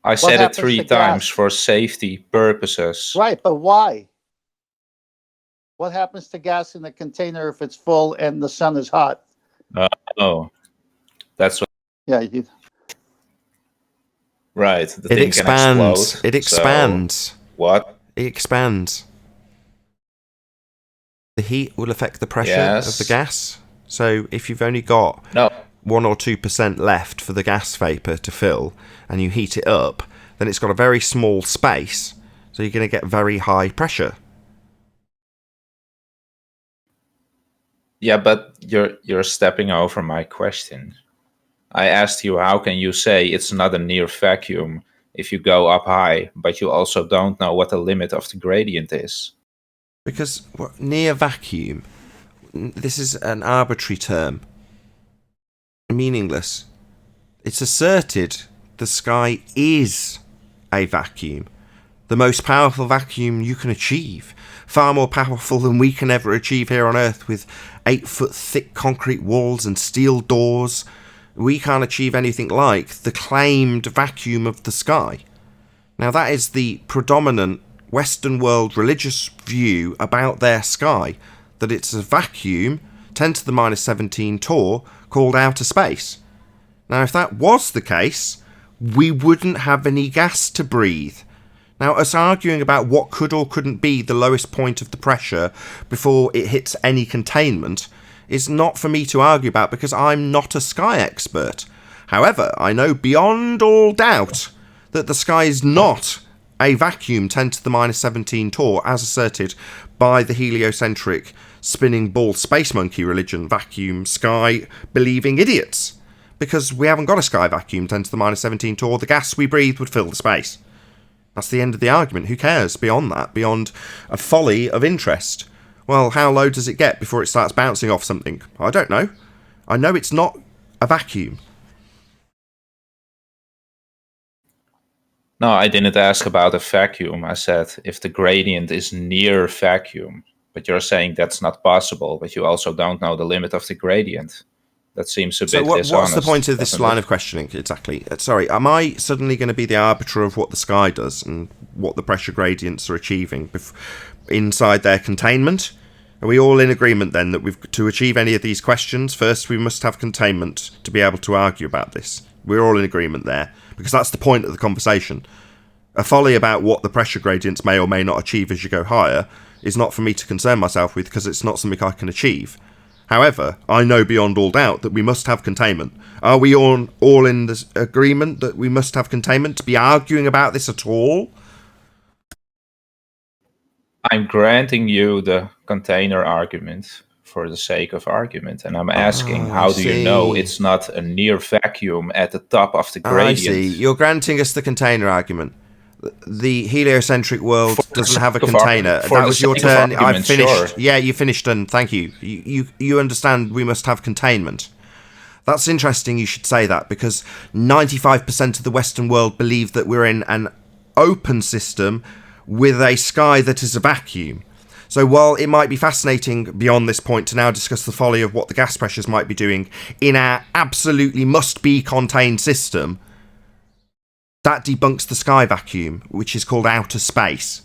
I said it 3 times, for safety purposes. Right, but why? What happens to gas in the container if it's full and the sun is hot? Oh, that's what. Yeah. Right. The It thing expands. Can explode, it expands. So what? It expands. The heat will affect the pressure of the gas. So if you've only got 1 or 2% left for the gas vapor to fill, and you heat it up, then it's got a very small space. So you're going to get very high pressure. Yeah, but you're stepping over my question. I asked you, how can you say it's not a near vacuum if you go up high, but you also don't know what the limit of the gradient is? Because near vacuum, this is an arbitrary term. Meaningless. It's asserted the sky is a vacuum. The most powerful vacuum you can achieve. Far more powerful than we can ever achieve here on Earth with 8-foot thick concrete walls and steel doors. We can't achieve anything like the claimed vacuum of the sky. Now that is the predominant Western world religious view about their sky, that it's a vacuum, 10 to the minus 17 torr, called outer space. Now if that was the case, we wouldn't have any gas to breathe. Now, us arguing about what could or couldn't be the lowest point of the pressure before it hits any containment is not for me to argue about, because I'm not a sky expert. However, I know beyond all doubt that the sky is not a vacuum 10 to the minus 17 torr as asserted by the heliocentric spinning ball space monkey religion, vacuum, sky, believing idiots. Because we haven't got a sky vacuum 10 to the minus 17 Tor. The gas we breathe would fill the space. That's the end of the argument. Who cares beyond that? Beyond a folly of interest. Well, how low does it get before it starts bouncing off something? I don't know. I know it's not a vacuum. No, I didn't ask about a vacuum. I said if the gradient is near vacuum. But you're saying that's not possible, but you also don't know the limit of the gradient. That seems a bit dishonest. What's the point of this line of questioning, exactly? Sorry, am I suddenly going to be the arbiter of what the sky does and what the pressure gradients are achieving inside their containment? Are we all in agreement then that to achieve any of these questions, first we must have containment to be able to argue about this? We're all in agreement there, because that's the point of the conversation. A folly about what the pressure gradients may or may not achieve as you go higher is not for me to concern myself with, because it's not something I can achieve. However, I know beyond all doubt that we must have containment. Are we all in this agreement that we must have containment to be arguing about this at all? I'm granting you the container argument for the sake of argument, and I'm asking, how do you know it's not a near vacuum at the top of the gradient? I see. You're granting us the container argument. The heliocentric world doesn't have a container. That was your turn. I've finished. Sure. Yeah, you finished, and thank you. You understand we must have containment. That's interesting you should say that, because 95% of the Western world believe that we're in an open system with a sky that is a vacuum. So while it might be fascinating beyond this point to now discuss the folly of what the gas pressures might be doing in our absolutely must-be contained system, that debunks the sky vacuum, which is called outer space.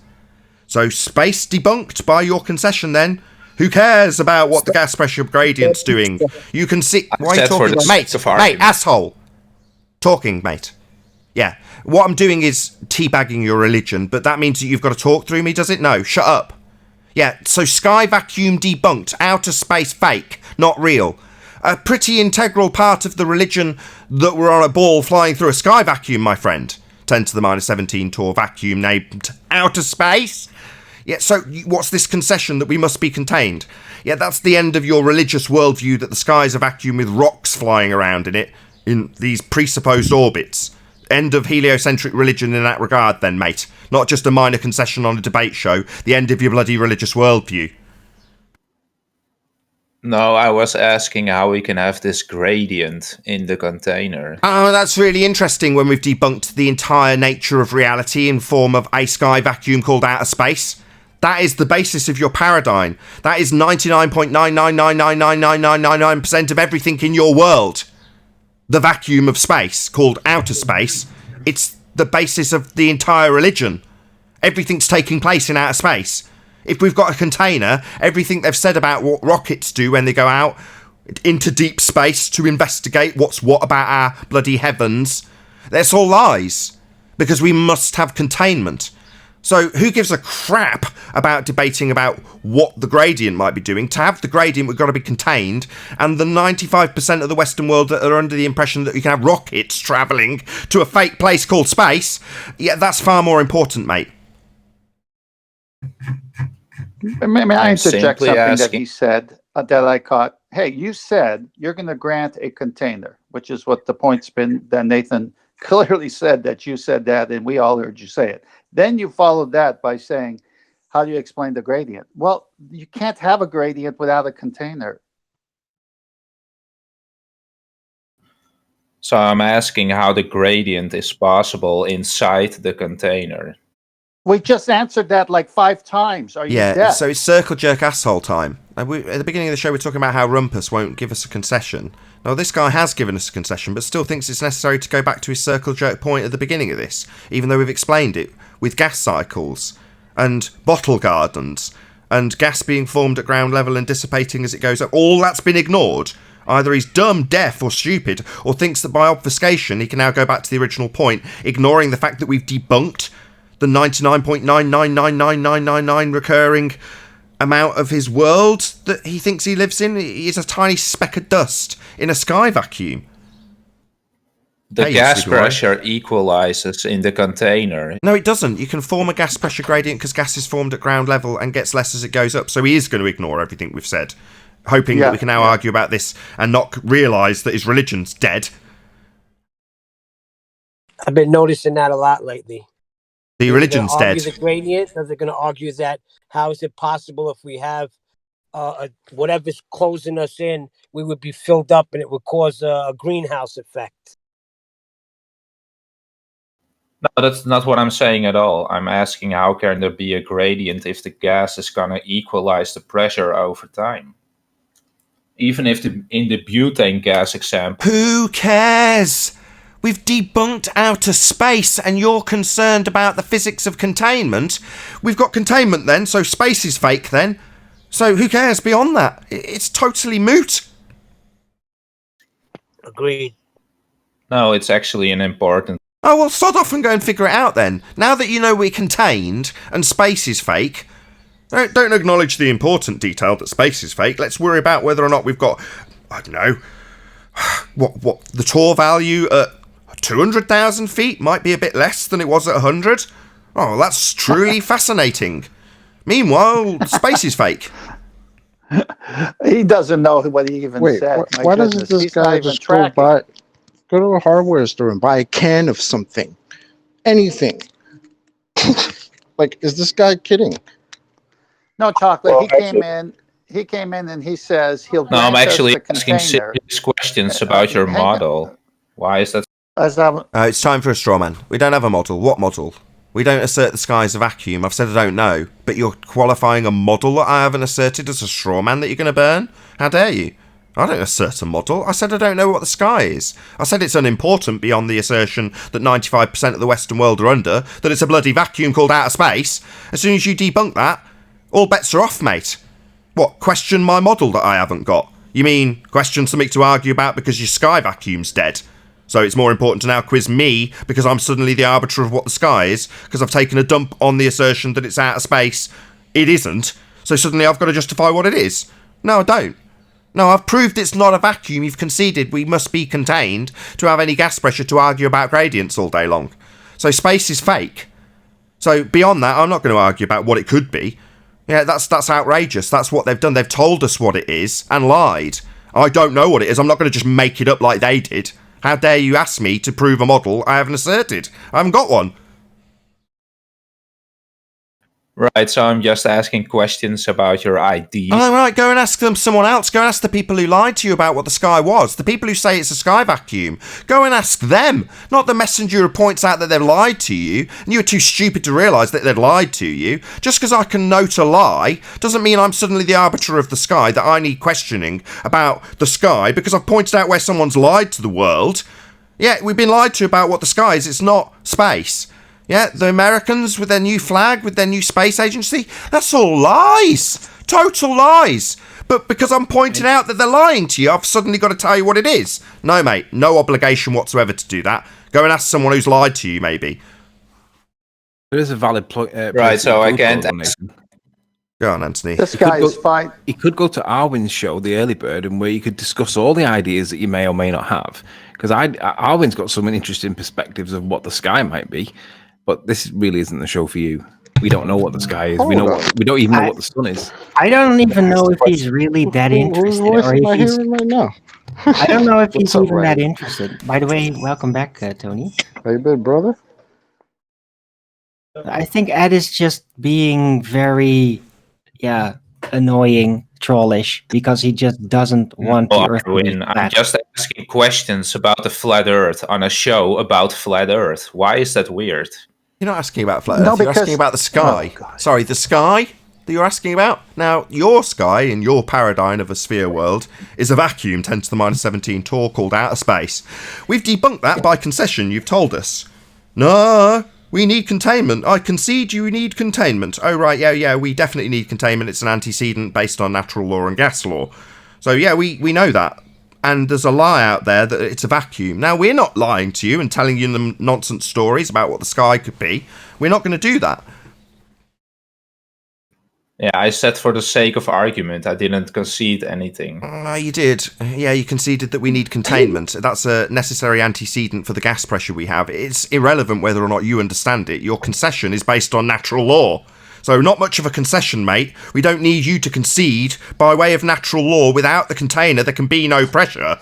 So space debunked by your concession then. Who cares about what the gas pressure gradient's doing? You can see... Why are you talking? Mate, asshole. Talking, mate. Yeah. What I'm doing is teabagging your religion, but that means that you've got to talk through me, does it? No, shut up. Yeah, so sky vacuum debunked, outer space fake, not real. A pretty integral part of the religion that we're on a ball flying through a sky vacuum, my friend. 10 to the minus 17 Tor vacuum named outer space. Yeah, so what's this concession that we must be contained? Yeah, that's the end of your religious worldview that the sky's a vacuum with rocks flying around in it, in these presupposed orbits. End of heliocentric religion in that regard then, mate. Not just a minor concession on a debate show. The end of your bloody religious worldview. No, I was asking how we can have this gradient in the container. Oh, that's really interesting when we've debunked the entire nature of reality in form of a sky vacuum called outer space. That is the basis of your paradigm. That is 99.9999999% of everything in your world. The vacuum of space, called outer space, it's the basis of the entire religion. Everything's taking place in outer space. If we've got a container, everything they've said about what rockets do when they go out into deep space to investigate what's what about our bloody heavens, that's all lies. Because we must have containment. So who gives a crap about debating about what the gradient might be doing? To have the gradient, we've got to be contained. And the 95% of the Western world that are under the impression that you can have rockets travelling to a fake place called space, yeah, that's far more important, mate. May I interject something that he said that I caught? Hey, you said you're going to grant a container, which is what the point's been that Nathan clearly said that you said that, and we all heard you say it. Then you followed that by saying, how do you explain the gradient? Well, you can't have a gradient without a container. So I'm asking how the gradient is possible inside the container. We just answered that like 5 times. Are you deaf? So it's circle jerk asshole time. At the beginning of the show, we're talking about how Rumpus won't give us a concession. Now, this guy has given us a concession, but still thinks it's necessary to go back to his circle jerk point at the beginning of this, even though we've explained it with gas cycles and bottle gardens and gas being formed at ground level and dissipating as it goes up. All that's been ignored. Either he's dumb, deaf, or stupid, or thinks that by obfuscation he can now go back to the original point, ignoring the fact that we've debunked the 99.9999999 recurring amount of his world that he thinks he lives in. He is a tiny speck of dust in a sky vacuum. The Hey, gas sleepy boy. pressure equalizes in the container. No, it doesn't. You can form a gas pressure gradient because gas is formed at ground level and gets less as it goes up. So he is going to ignore everything we've said, hoping that we can now argue about this and not realise that his religion's dead. I've been noticing that a lot lately. The religion's dead. The gradient? Is it going to argue that how is it possible if we have whatever's closing us in, we would be filled up and it would cause a greenhouse effect? No, that's not what I'm saying at all. I'm asking how can there be a gradient if the gas is going to equalize the pressure over time? Even if in the butane gas example... Who cares? We've debunked outer space and you're concerned about the physics of containment. We've got containment then, so space is fake then. So who cares beyond that? It's totally moot. Agreed. No, it's actually an important... Oh, well, sod off and go and figure it out then. Now that you know we're contained and space is fake, don't acknowledge the important detail that space is fake. Let's worry about whether or not we've got, I don't know, what the Tor value at 200,000 feet might be a bit less than it was at 100. Oh, that's truly fascinating. Meanwhile, space is fake. He doesn't know what he even said. Why doesn't this guy just go to a hardware store and buy a can of something? Anything. Like, is this guy kidding? No, Chocolate. Well, he came in and he says he'll. No, I'm grant us actually the asking container. serious questions about your model. Why is that? It's time for a straw man. We don't have a model. What model? We don't assert the sky is a vacuum. I've said I don't know. But you're qualifying a model that I haven't asserted as a straw man that you're going to burn? How dare you? I don't assert a model. I said I don't know what the sky is. I said it's unimportant beyond the assertion that 95% of the Western world are under, that it's a bloody vacuum called outer space. As soon as you debunk that, all bets are off, mate. What, question my model that I haven't got? You mean question something to argue about because your sky vacuum's dead? So it's more important to now quiz me because I'm suddenly the arbiter of what the sky is, because I've taken a dump on the assertion that it's outer space. It isn't. So suddenly I've got to justify what it is. No, I don't. No, I've proved it's not a vacuum. You've conceded we must be contained to have any gas pressure to argue about gradients all day long. So space is fake. So beyond that, I'm not going to argue about what it could be. Yeah, that's outrageous. That's what they've done. They've told us what it is and lied. I don't know what it is. I'm not going to just make it up like they did. How dare you ask me to prove a model I haven't asserted? I haven't got one. Right, so I'm just asking questions about your ideas. Oh, right, go and ask someone else. Go and ask the people who lied to you about what the sky was. The people who say it's a sky vacuum. Go and ask them. Not the messenger who points out that they've lied to you, and you were too stupid to realise that they'd lied to you. Just because I can note a lie doesn't mean I'm suddenly the arbiter of the sky, that I need questioning about the sky because I've pointed out where someone's lied to the world. Yeah, we've been lied to about what the sky is. It's not space. Yeah, the Americans with their new flag, with their new space agency, that's all lies. Total lies. But because I'm pointing out that they're lying to you, I've suddenly got to tell you what it is. No, mate, no obligation whatsoever to do that. Go and ask someone who's lied to you, maybe. There is a valid point. Right, so I can't... Go on, Anthony. This guy is fine. He could go to Arwin's show, The Early Bird, and where you could discuss all the ideas that you may or may not have. Because Arwin's got some interesting perspectives of what the sky might be. But this really isn't the show for you. We don't know what the sky is. We don't even know what the sun is. I don't even know if he's really that interested. Or if he's, right now? I don't know if he's What's up, even Ray? that interested. By the way, welcome back, Tony. How you been, brother? I think Ed is just being very, annoying, trollish, because he just doesn't want the Earth to be I'm flat. just asking questions about the flat Earth on a show about flat Earth. Why is that weird? You're not asking about flat Earth, No, you're because- asking about the sky. Oh, God. Sorry, the sky that you're asking about? Now, your sky in your paradigm of a sphere world is a vacuum 10 to the minus 17 Tor called outer space. We've debunked that by concession, you've told us. No, we need containment. I concede you need containment. Oh, right, yeah, we definitely need containment. It's an antecedent based on natural law and gas law. So, yeah, we know that. And there's a lie out there that it's a vacuum. Now, we're not lying to you and telling you the nonsense stories about what the sky could be. We're not going to do that. Yeah, I said for the sake of argument, I didn't concede anything. You did. Yeah, you conceded that we need containment. That's a necessary antecedent for the gas pressure we have. It's irrelevant whether or not you understand it. Your concession is based on natural law. So not much of a concession, mate. We don't need you to concede by way of natural law. Without the container, there can be no pressure.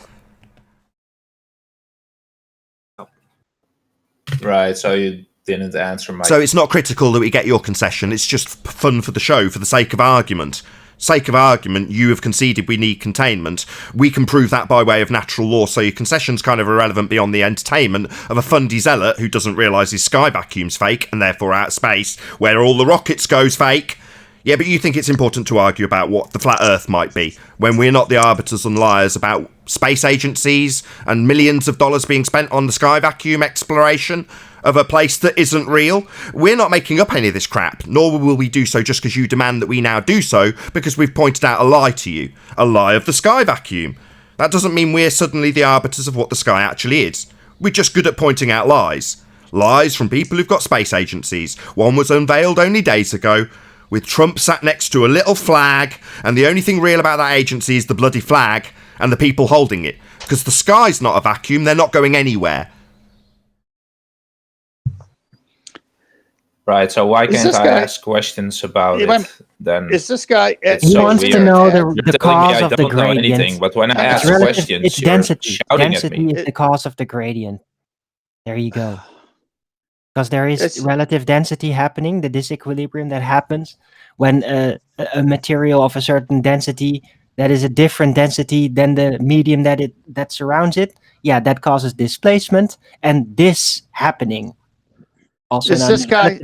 Right, so you didn't answer my... So it's not critical that we get your concession. It's just fun for the show, for the sake of argument. Sake of argument, you have conceded we need containment. We can prove that by way of natural law, so your concession's kind of irrelevant beyond the entertainment of a fundy zealot who doesn't realise his sky vacuum's fake and therefore out of space, where all the rockets go's fake. Yeah, but you think it's important to argue about what the flat Earth might be, when we're not the arbiters and liars about space agencies and millions of dollars being spent on the sky vacuum exploration of a place that isn't real. We're not making up any of this crap, nor will we do so just because you demand that we now do so, because we've pointed out a lie to you. A lie of the sky vacuum. That doesn't mean we're suddenly the arbiters of what the sky actually is. We're just good at pointing out lies. Lies from people who've got space agencies. One was unveiled only days ago, with Trump sat next to a little flag, and the only thing real about that agency is the bloody flag and the people holding it. Because the sky's not a vacuum, they're not going anywhere. Right, so why can't I ask questions about it then? Is this guy... He wants to know the cause of the gradient. Know anything, but when I ask questions, it's density. Shouting at me. Density is the cause of the gradient. There you go. Because there is relative density happening, the disequilibrium that happens when a material of a certain density that is a different density than the medium that surrounds it, yeah, that causes displacement, and this happening also is this guy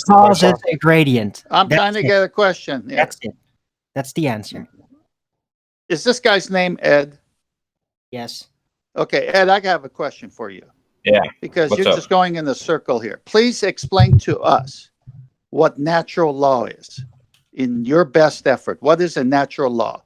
causes a gradient. I'm trying to get a question. Yeah. That's it. That's the answer. Is this guy's name Ed? Yes. Okay, Ed, I have a question for you. Yeah. Because you're just going in a circle here. Please explain to us what natural law is in your best effort. What is a natural law?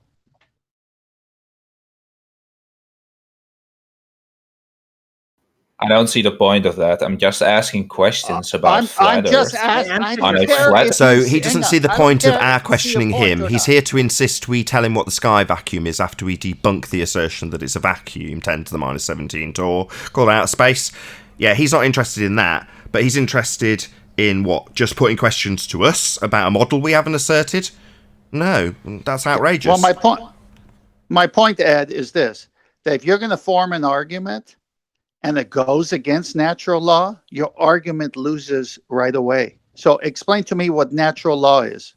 I don't see the point of that. I'm just asking questions about flat Earth. So he doesn't see the point of our questioning him. He's here to insist we tell him what the sky vacuum is after we debunk the assertion that it's a vacuum, 10 to the minus 17 torr, called out of space. Yeah, he's not interested in that, but he's interested in what? Just putting questions to us about a model we haven't asserted? No, that's outrageous. Well, my point, Ed, is this, that if you're going to form an argument and it goes against natural law, your argument loses right away. So explain to me what natural law is.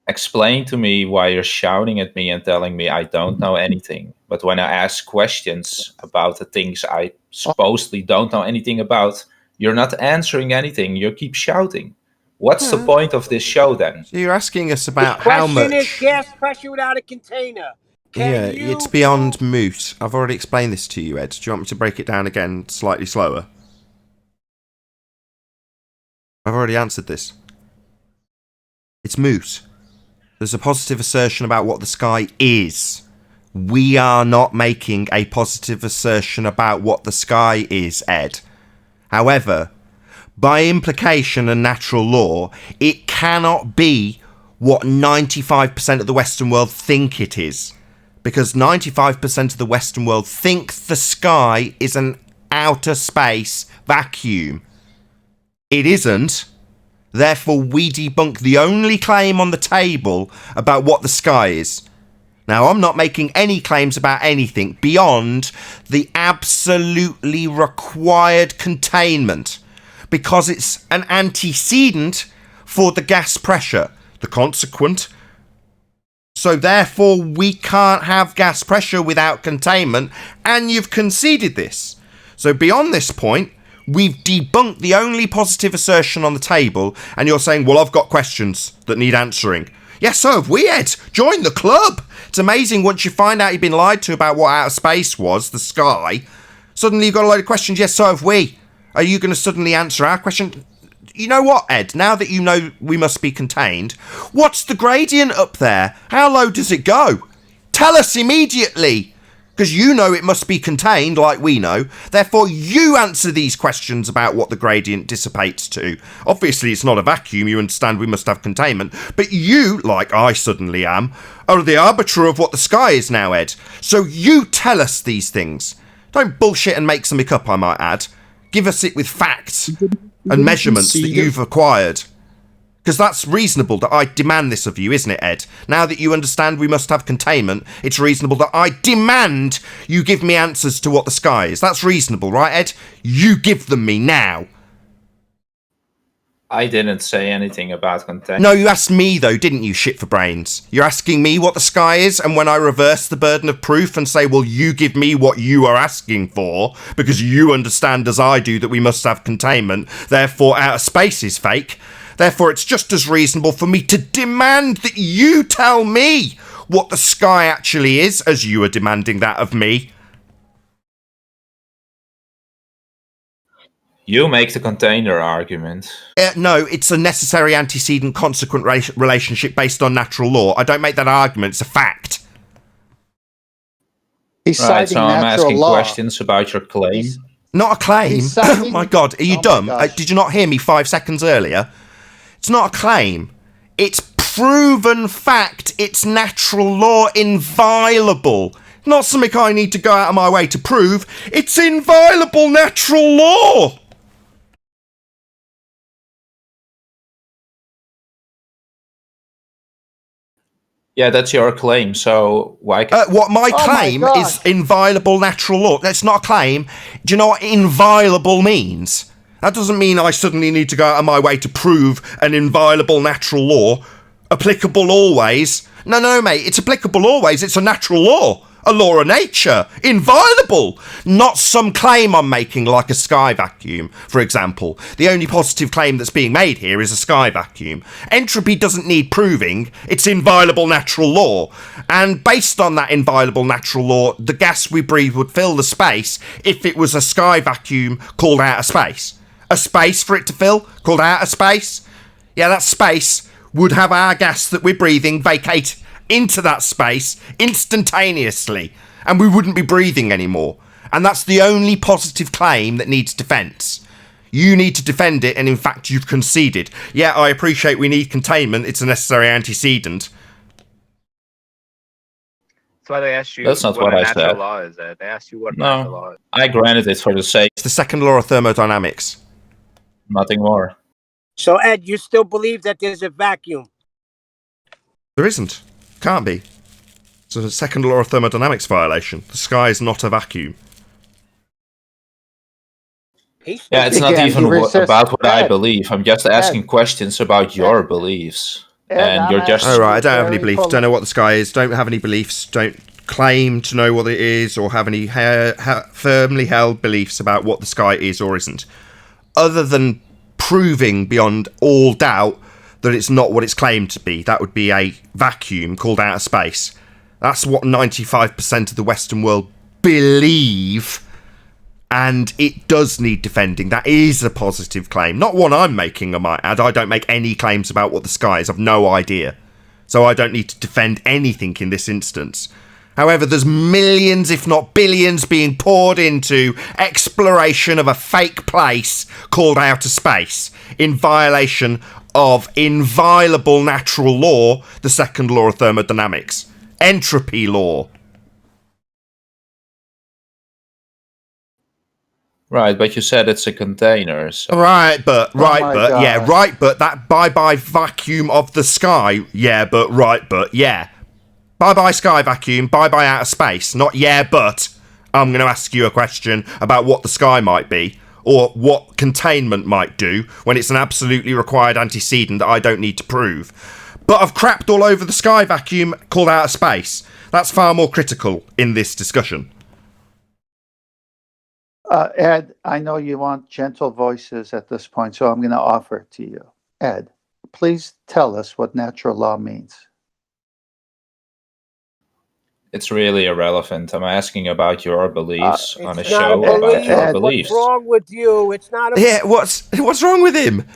Explain to me why you're shouting at me and telling me I don't know anything. But when I ask questions about the things I supposedly don't know anything about, you're not answering anything. You keep shouting. What's the point of this show then? So you're asking us about how much... The question is gas pressure without a container. It's beyond moot. I've already explained this to you, Ed. Do you want me to break it down again slightly slower? I've already answered this. It's moot. There's a positive assertion about what the sky is. We are not making a positive assertion about what the sky is, Ed. However, by implication and natural law, it cannot be what 95% of the Western world think it is. Because 95% of the Western world think the sky is an outer space vacuum. It isn't. Therefore, we debunk the only claim on the table about what the sky is. Now, I'm not making any claims about anything beyond the absolutely required containment, because it's an antecedent for the gas pressure, the consequent. So therefore, we can't have gas pressure without containment, and you've conceded this. So beyond this point, we've debunked the only positive assertion on the table, and you're saying, well, I've got questions that need answering. Yes, so have we, Ed. Join the club. It's amazing once you find out you've been lied to about what outer space was, the sky. Suddenly you've got a load of questions. Yes, so have we. Are you going to suddenly answer our question? You know what, Ed? Now that you know we must be contained, what's the gradient up there? How low does it go? Tell us immediately. Because you know it must be contained like we know. Therefore, you answer these questions about what the gradient dissipates to. Obviously, it's not a vacuum. You understand we must have containment. But you, like I suddenly am, are the arbiter of what the sky is now, Ed. So you tell us these things. Don't bullshit and make something up, I might add. Give us it with facts and measurements that you've acquired. Because that's reasonable that I demand this of you, isn't it, Ed? Now that you understand we must have containment, it's reasonable that I demand you give me answers to what the sky is. That's reasonable, right, Ed? You give them me now. I didn't say anything about containment. No, you asked me, though, didn't you, shit for brains? You're asking me what the sky is, and when I reverse the burden of proof and say, well, you give me what you are asking for, because you understand as I do that we must have containment, therefore outer space is fake. Therefore, it's just as reasonable for me to demand that you tell me what the sky actually is, as you are demanding that of me. You make the container argument. No, it's a necessary antecedent consequent relationship based on natural law. I don't make that argument, it's a fact. He's Right, citing so I'm natural asking law. questions about your claim. Not a claim. He's citing- Oh my God, are you Oh my dumb? gosh. Did you not hear me 5 seconds earlier? It's not a claim. It's proven fact. It's natural law, inviolable. Not something I need to go out of my way to prove. It's inviolable natural law. Yeah, that's your claim, so why... What my Oh my claim gosh. is inviolable natural law. That's not a claim. Do you know what inviolable means? That doesn't mean I suddenly need to go out of my way to prove an inviolable natural law. Applicable always. No, mate, it's applicable always. It's a natural law. A law of nature. Inviolable. Not some claim I'm making like a sky vacuum, for example. The only positive claim that's being made here is a sky vacuum. Entropy doesn't need proving. It's inviolable natural law. And based on that inviolable natural law, the gas we breathe would fill the space if it was a sky vacuum called outer space. A space for it to fill called outer space. Yeah, that space would have our gas that we're breathing vacate into that space instantaneously, and we wouldn't be breathing anymore. And that's the only positive claim that needs defence. You need to defend it, and in fact you've conceded. Yeah, I appreciate we need containment, it's a necessary antecedent. That's why they asked you That's not what what a I natural said. law is. They asked you what natural law No, is. I granted it for the sake, It's the second law of thermodynamics. nothing more. So, Ed, you still believe that there's a vacuum? There isn't. Can't be. It's a second law of thermodynamics violation. The sky is not a vacuum. Yeah, it's not Again, even he resists- about what I Ed, believe. I'm just asking questions about your Ed, beliefs. Ed, And I'm you're just... asking- Oh, right, I don't have any Very beliefs. Don't know what the sky is. Don't have any beliefs. Don't claim to know what it is or have any firmly held beliefs about what the sky is or isn't. Other than proving beyond all doubt that it's not what it's claimed to be. That would be a vacuum called outer space. That's what 95% of the Western world believe, and it does need defending. That is a positive claim. Not one I'm making, I might add. I don't make any claims about what the sky is. I've no idea. So I don't need to defend anything in this instance. However, there's millions, if not billions, being poured into exploration of a fake place called outer space in violation of inviolable natural law, the second law of thermodynamics. Entropy law. Right, but you said it's a container. So Right, but my yeah, God. right, but that bye-bye vacuum of the sky. Yeah, but right, but yeah. Bye-bye sky vacuum, bye-bye outer space. Not yeah, but I'm going to ask you a question about what the sky might be, or what containment might do when it's an absolutely required antecedent that I don't need to prove. But I've crapped all over the sky vacuum called outer space. That's far more critical in this discussion. Ed, I know you want gentle voices at this point, so I'm going to offer it to you. Ed, please tell us what natural law means. it's really irrelevant. I'm asking about your beliefs on a It's not show a about belief. your Ed, beliefs. What's wrong with you? It's not a... Yeah, what's wrong with him?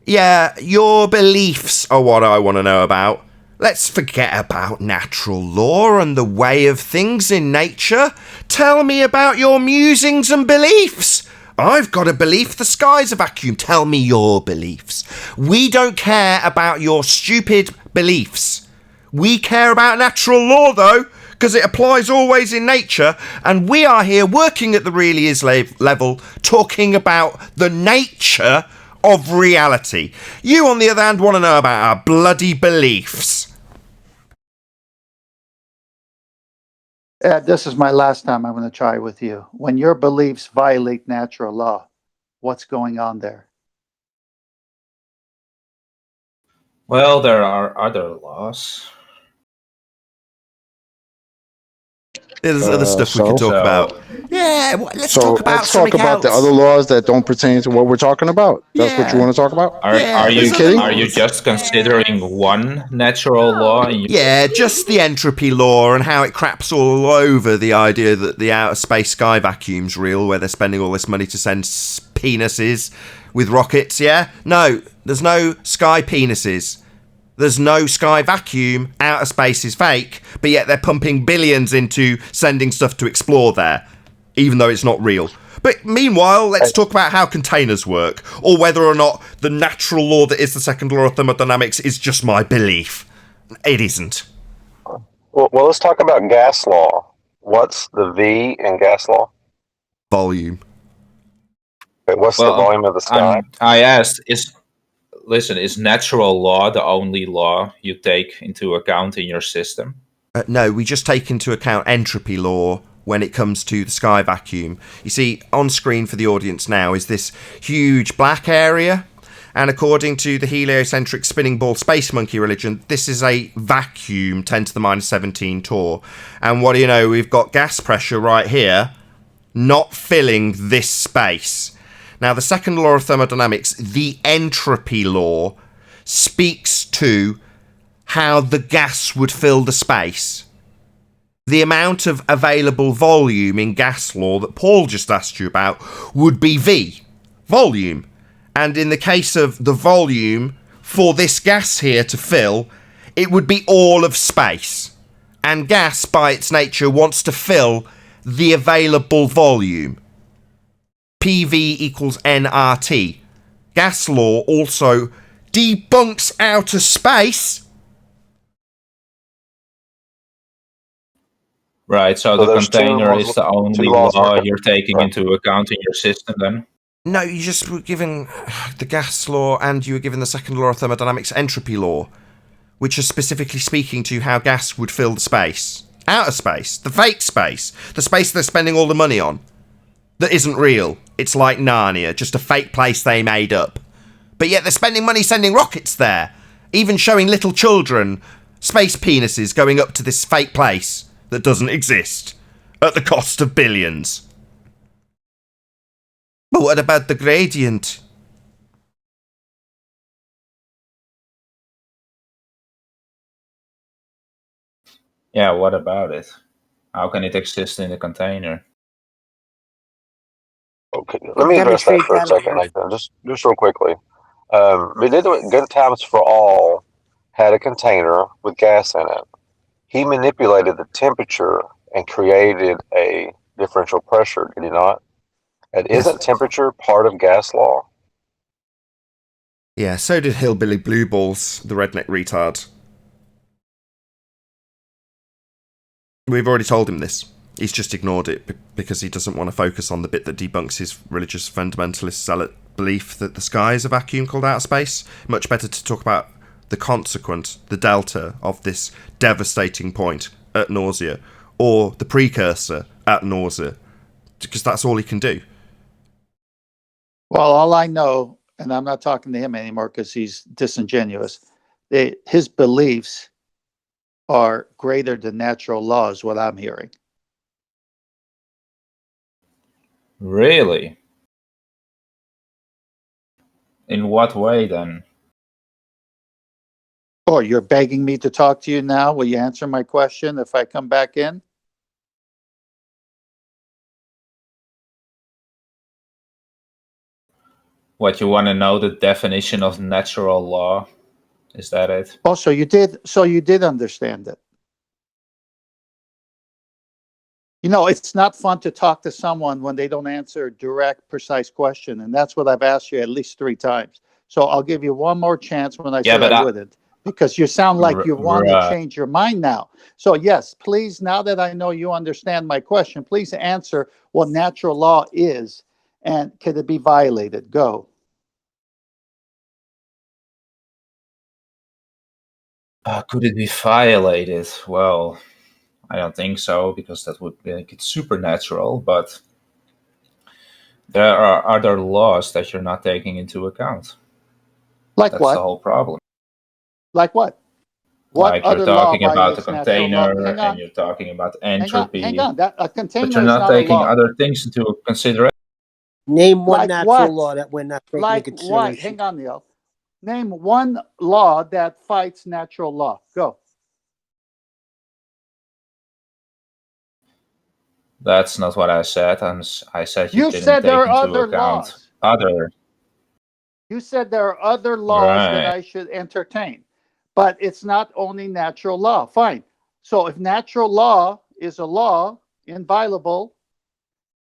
Yeah, your beliefs are what I want to know about. Let's forget about natural law and the way of things in nature. Tell me about your musings and beliefs. I've got a belief the sky's a vacuum. Tell me your beliefs. We don't care about your stupid beliefs. We care about natural law, though, because it applies always in nature, and we are here working at the really is level, talking about the nature of reality. You, on the other hand, want to know about our bloody beliefs. Ed, this is my last time I'm going to try with you. When your beliefs violate natural law, what's going on there? Well, there are other laws. There's other stuff we could talk about. Yeah, let's talk about something else. The other laws that don't pertain to what we're talking about. That's what you want to talk about? Are you kidding? Are you just considering one natural law? Yeah, just the entropy law and how it craps all over the idea that the outer space sky vacuum's real, where they're spending all this money to send penises with rockets, yeah? No, there's no sky penises. There's no sky vacuum. Outer space is fake, but yet they're pumping billions into sending stuff to explore there, even though it's not real. But meanwhile, let's talk about how containers work, or whether or not the natural law that is the second law of thermodynamics is just my belief. It isn't. Well, let's talk about gas law. What's the V in gas law? Volume. Okay, what's the volume of the sky? I asked, is natural law the only law you take into account in your system? No, we just take into account entropy law when it comes to the sky vacuum. You see, on screen for the audience now is this huge black area, and according to the heliocentric spinning ball space monkey religion, this is a vacuum 10 to the minus 17 torr. And what do you know, we've got gas pressure right here not filling this space. Now, the second law of thermodynamics, the entropy law, speaks to how the gas would fill the space. The amount of available volume in gas law that Paul just asked you about would be V, volume. And in the case of the volume for this gas here to fill, it would be all of space. And gas, by its nature, wants to fill the available volume. PV equals nRT. Gas law also debunks outer space. Right, so the container is the only law you're taking into account in your system then? No, you just were given the gas law and you were given the second law of thermodynamics, entropy law, which is specifically speaking to how gas would fill the space. Outer space, the fake space, the space they're spending all the money on. That isn't real. It's like Narnia, just a fake place they made up. But yet they're spending money sending rockets there, even showing little children space penises going up to this fake place that doesn't exist, at the cost of billions. But what about the gradient? Yeah, what about it? How can it exist in a container? Okay, let me address that for a second, Nathan. Just real quickly. We did Good Times for All had a container with gas in it. He manipulated the temperature and created a differential pressure, did he not? And isn't temperature part of gas law? Yeah, so did Hillbilly Blue Balls, the redneck retard. We've already told him this. He's just ignored it because he doesn't want to focus on the bit that debunks his religious fundamentalist zealot belief that the sky is a vacuum called outer space. Much better to talk about the consequent, the delta of this devastating point at nausea, or the precursor at nausea, because that's all he can do. Well, all I know, and I'm not talking to him anymore because he's disingenuous, his beliefs are greater than natural laws, what I'm hearing. Really? In what way then? Oh, you're begging me to talk to you now? Will you answer my question if I come back in? What, you want to know the definition of natural law? Is that it? Oh, so you did understand it. You know, it's not fun to talk to someone when they don't answer a direct, precise question. And that's what I've asked you at least 3 times. So I'll give you one more chance when I said I wouldn't, because you sound like you want to change your mind now. So yes, please, now that I know you understand my question, please answer what natural law is and could it be violated? Go. Could it be violated? Well, I don't think so, because that would make it supernatural, but there are other laws that you're not taking into account. Like That's what? the whole problem. Like what? What Like other you're law talking about a violates natural law? container, Hang and on. you're talking about Hang on. entropy, That a but container you're is not not a taking law. other things into consideration. Name one Like natural what? law that we're not taking Like into what? consideration. Hang on, Neil. Name one law that fights natural law. Go. That's not what I said. I said you didn't said there take are into other account laws. other. You said there are other laws that Right. I should entertain, but it's not only natural law. Fine. So if natural law is a law, inviolable,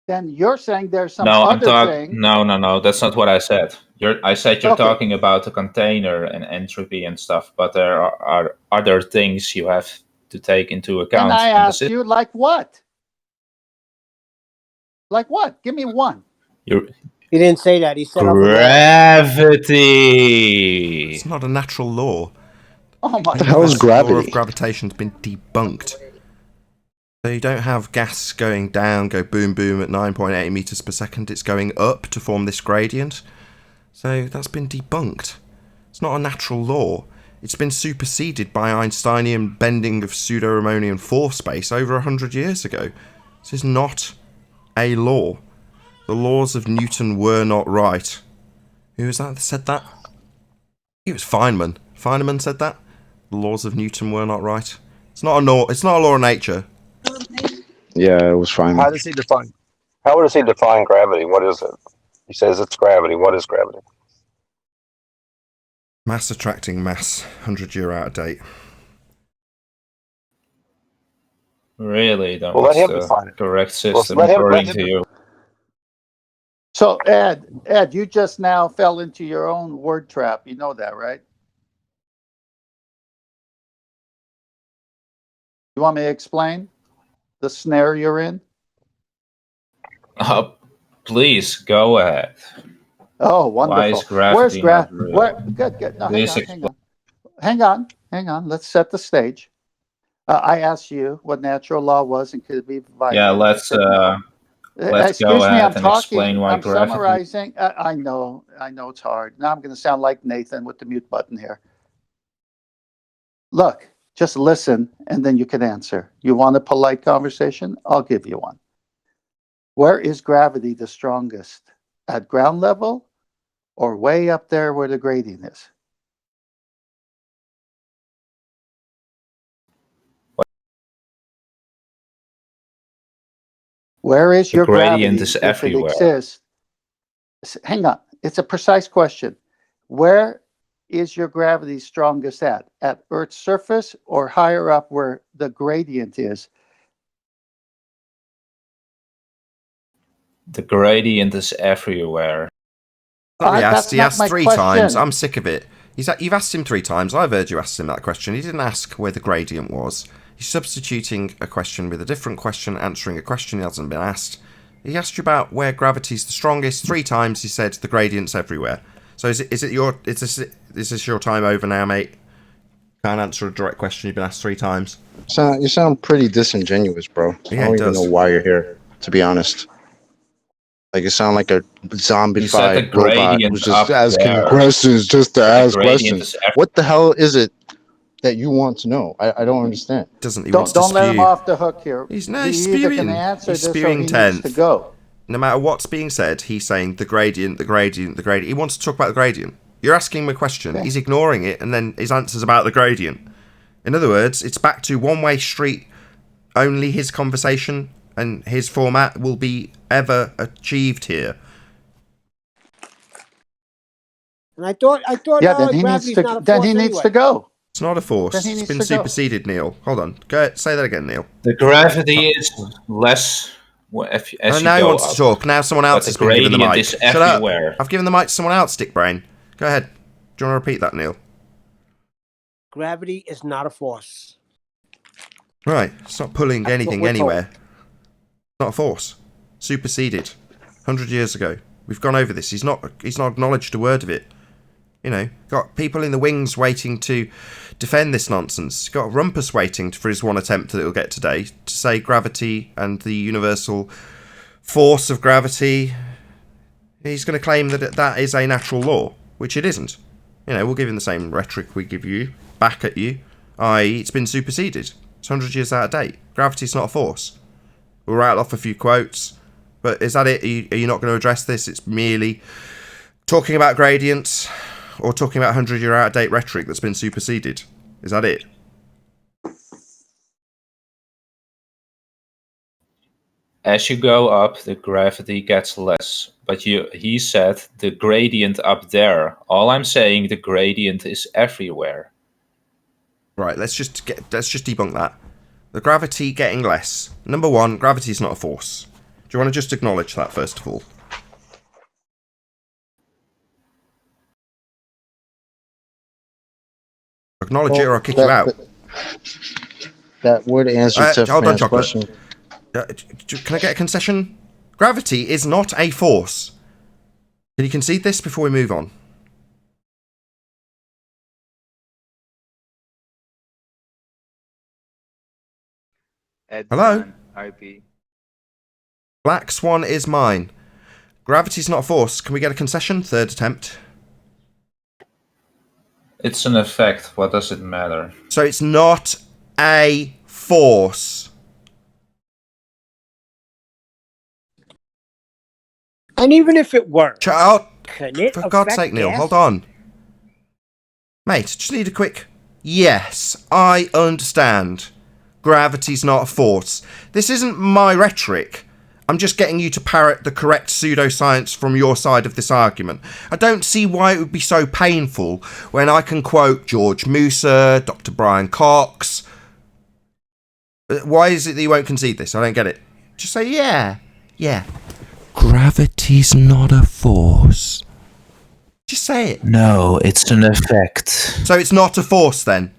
then you're saying there's some No, other thing. No. That's not what I said. I said you're Okay. talking about the container and entropy and stuff, but there are other things you have to take into account. And I in the asked you, like what? Like what? Give me one. You're, He didn't say that. He said other laws. gravity. It's not a natural law. Oh my The hell is God. The law of gravity? gravitation's been debunked. So you don't have gas going down, go boom boom at 9.8 meters per second. It's going up to form this gradient. So that's been debunked. It's not a natural law. It's been superseded by Einsteinian bending of pseudo-Riemannian force space over 100 years ago. This is not a law. The laws of Newton were not right. Who was that said that? It was Feynman. Feynman said that. The laws of Newton were not right. It's not a law. It's not a law of nature. Yeah, it was fine. How does he define gravity? What is it? He says it's gravity. What is gravity? Mass attracting mass, 100-year out of date. Really, that Well, was let him the define it. correct Well, system let according him to you. So Ed, you just now fell into your own word trap. You know that, right? You want me to explain the snare you're in? Please go ahead. Oh, wonderful. Why is gravity Where's not real? Good. No, Please hang on. Let's set the stage. I asked you what natural law was and could it be violated. Yeah, You let's said no. let's go Excuse me, ahead I'm and talking. explain why I'm gravity. summarizing. I know it's hard. Now I'm going to sound like Nathan with the mute button here. Look, just listen and then you can answer. You want a polite conversation? I'll give you one. Where is gravity the strongest? At ground level or way up there where the gradient is? Where is your gradient gravity is if everywhere. it exists? Hang on. It's a precise question. Where is your gravity strongest at? At Earth's surface or higher up where the gradient is? The gradient is everywhere. He That's asked not my 3 question. times. I'm sick of it. You've asked him 3 times. I've heard you ask him that question. He didn't ask where the gradient was. He's substituting a question with a different question, answering a question he hasn't been asked. He asked you about where gravity's the strongest 3 times. He said the gradient's everywhere. So is this your time over now, mate? Can't answer a direct question you've been asked 3 times. You sound pretty disingenuous, bro. Yeah, I don't even know why you're here, to be honest. Like, you sound like a zombified robot who's just asking questions just to ask questions. What the hell is it that you want to know? I don't understand. Don't let him off the hook here. He's either can answer He's this or spewing he needs to go. No matter what's being said, he's saying the gradient. He wants to talk about the gradient. You're asking him a question, he's ignoring it, and then his answer's about the gradient. In other words, it's back to one-way street. Only his conversation and his format will be ever achieved here. And I thought Yeah, then he needs gravity's to. not a Then force he needs anyway. to go. It's not a force. Then he It's needs been to go. superseded, Neil. Hold on. Go ahead, say that again, Neil. The gravity is less as you now he go wants up. to talk. Now someone else has been given the mic. Is Shut everywhere. up. I've given the mic to someone else, Dick Brain. Go ahead. Do you want to repeat that, Neil? Gravity is not a force. Right. It's not pulling That's anything what we're anywhere. told. It's not a force. Superseded. 100 years ago. We've gone over this. He's not acknowledged a word of it. You know, got people in the wings waiting to defend this nonsense. Got Rumpus waiting for his one attempt that he'll get today to say gravity and the universal force of gravity. He's going to claim that that is a natural law, which it isn't. You know, we'll give him the same rhetoric we give you, back at you, i.e. it's been superseded. It's 100 years out of date. Gravity's not a force. We'll rattle off a few quotes, but is that it? Are you not going to address this? It's merely talking about gradients or talking about 100-year out-of-date rhetoric that's been superseded. Is that it? As you go up, the gravity gets less. But he said the gradient up there. All I'm saying, the gradient is everywhere. Right, let's just debunk that. The gravity getting less. Number one, gravity is not a force. Do you want to just acknowledge that first of all? Acknowledge it or I'll kick you out. That would answer Tough hold on, Man's Chocolate. question. Can I get a concession? Gravity is not a force. Can you concede this before we move on? Hello? RP. Black Swan is mine. Gravity's not a force. Can we get a concession? Third attempt. It's an effect. What does it matter? So it's not a force. And even if it were, can it for God's sake, Neil, hold on. Mate, just need a quick... Yes, I understand. Gravity's not a force. This isn't my rhetoric. I'm just getting you to parrot the correct pseudoscience from your side of this argument. I don't see why it would be so painful when I can quote George Musa, Dr. Brian Cox. Why is it that you won't concede this? I don't get it. Just say, yeah. Gravity's not a force. Just say it. No, it's an effect. So it's not a force then?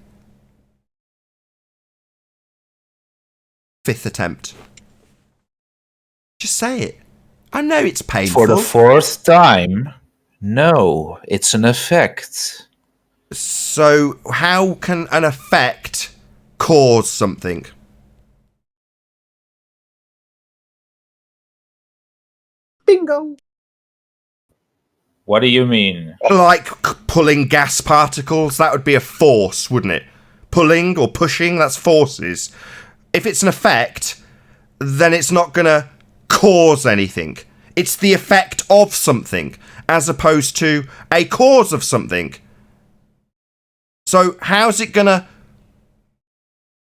Fifth attempt. Just say it. I know it's painful. For the fourth time, no, it's an effect. So how can an effect cause something? Bingo. What do you mean? Like pulling gas particles, that would be a force, wouldn't it? Pulling or pushing, that's forces. If it's an effect, then it's not going to cause anything. It's the effect of something, as opposed to a cause of something. So how's it going to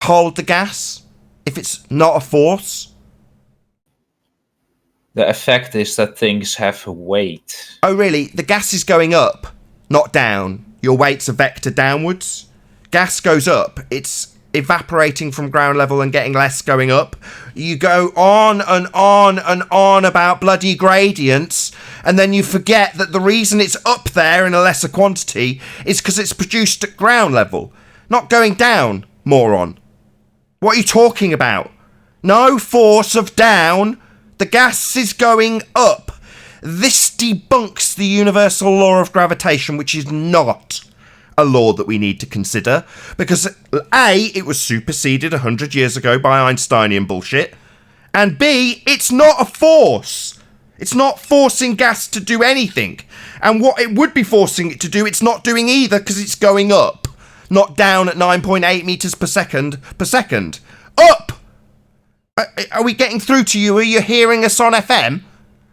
hold the gas if it's not a force? The effect is that things have a weight. Oh, really? The gas is going up, not down. Your weight's a vector downwards. Gas goes up. It's evaporating from ground level and getting less going up. You go on and on and on about bloody gradients, and then you forget that the reason it's up there in a lesser quantity is because it's produced at ground level, not going down, moron. What are you talking about? No force of down. The gas is going up. This debunks the universal law of gravitation, which is not a law that we need to consider, because A, it was superseded 100 years ago by Einsteinian bullshit, and B, it's not a force. It's not forcing gas to do anything. And what it would be forcing it to do, it's not doing either, because it's going up, not down at 9.8 meters per second. Up! Are we getting through to you? Are you hearing us on FM?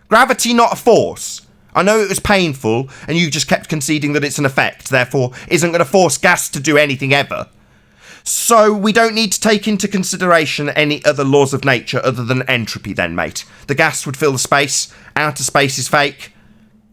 Gravity not a force. I know it was painful, and you just kept conceding that it's an effect, therefore isn't going to force gas to do anything ever. So we don't need to take into consideration any other laws of nature other than entropy then, mate. The gas would fill the space. Outer space is fake.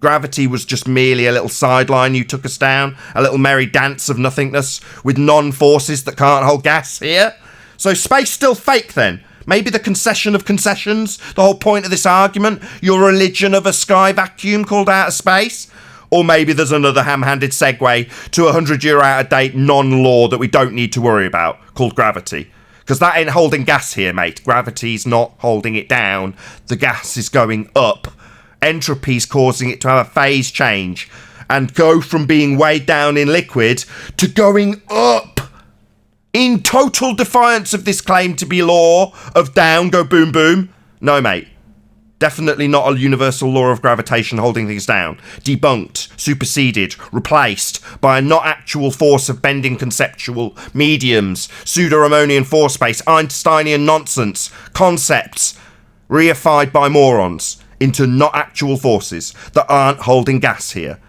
Gravity was just merely a little sideline you took us down, a little merry dance of nothingness with non-forces that can't hold gas here. So space still fake then? Maybe the concession of concessions, the whole point of this argument, your religion of a sky vacuum called outer space? Or maybe there's another ham-handed segue to a 100-year out-of-date non-law that we don't need to worry about, called gravity. Because that ain't holding gas here, mate. Gravity's not holding it down. The gas is going up. Entropy's causing it to have a phase change and go from being weighed down in liquid to going up. In total defiance of this claim to be law of down, go boom, boom. No, mate. Definitely not a universal law of gravitation holding things down. Debunked, superseded, replaced by a not actual force of bending conceptual mediums, pseudo-Ramonian force space, Einsteinian nonsense, concepts, reified by morons into not actual forces that aren't holding gas here.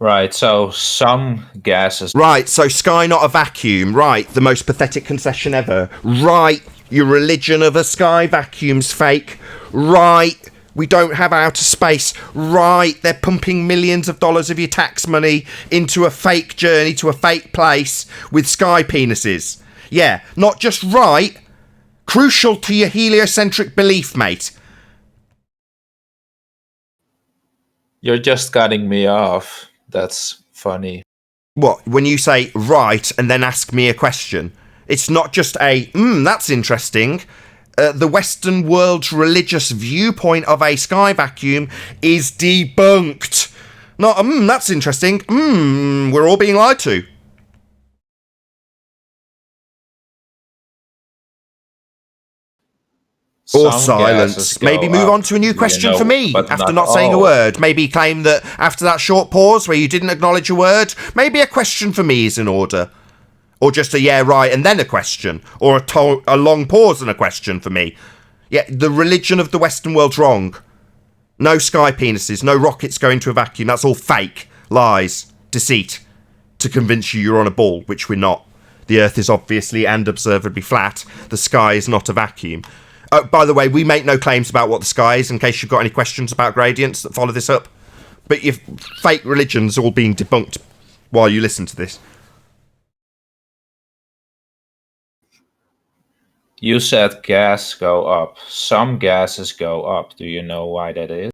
Right, so some gases... Right, so sky not a vacuum. Right, the most pathetic concession ever. Right, your religion of a sky vacuum's fake. Right, we don't have outer space. Right, they're pumping millions of dollars of your tax money into a fake journey to a fake place with sky penises. Yeah, not just right, crucial to your heliocentric belief, mate. You're just cutting me off. That's funny. What, when you say right and then ask me a question? It's not just a, that's interesting. The Western world's religious viewpoint of a sky vacuum is debunked. Not, that's interesting. We're all being lied to. Or silence. Maybe move on to a new question for me after not saying a word. Maybe claim that after that short pause where you didn't acknowledge a word, maybe a question for me is in order. Or just a yeah, right, and then a question. Or a long pause and a question for me. Yeah, the religion of the Western world's wrong. No sky penises, no rockets going to a vacuum. That's all fake, lies, deceit. To convince you you're on a ball, which we're not. The Earth is obviously and observably flat. The sky is not a vacuum. Oh, by the way, we make no claims about what the sky is, in case you've got any questions about gradients that follow this up. But your fake religion's all being debunked while you listen to this. You said gas go up. Some gases go up. Do you know why that is?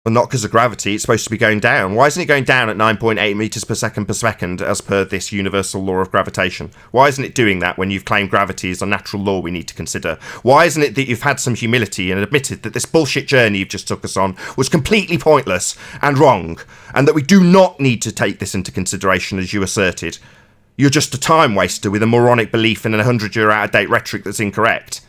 Well, not because of gravity. It's supposed to be going down. Why isn't it going down at 9.8 meters per second as per this universal law of gravitation? Why isn't it doing that when you've claimed gravity is a natural law we need to consider? Why isn't it that you've had some humility and admitted that this bullshit journey you've just took us on was completely pointless and wrong, and that we do not need to take this into consideration as you asserted? You're just a time waster with a moronic belief in a 100-year out-of-date rhetoric that's incorrect.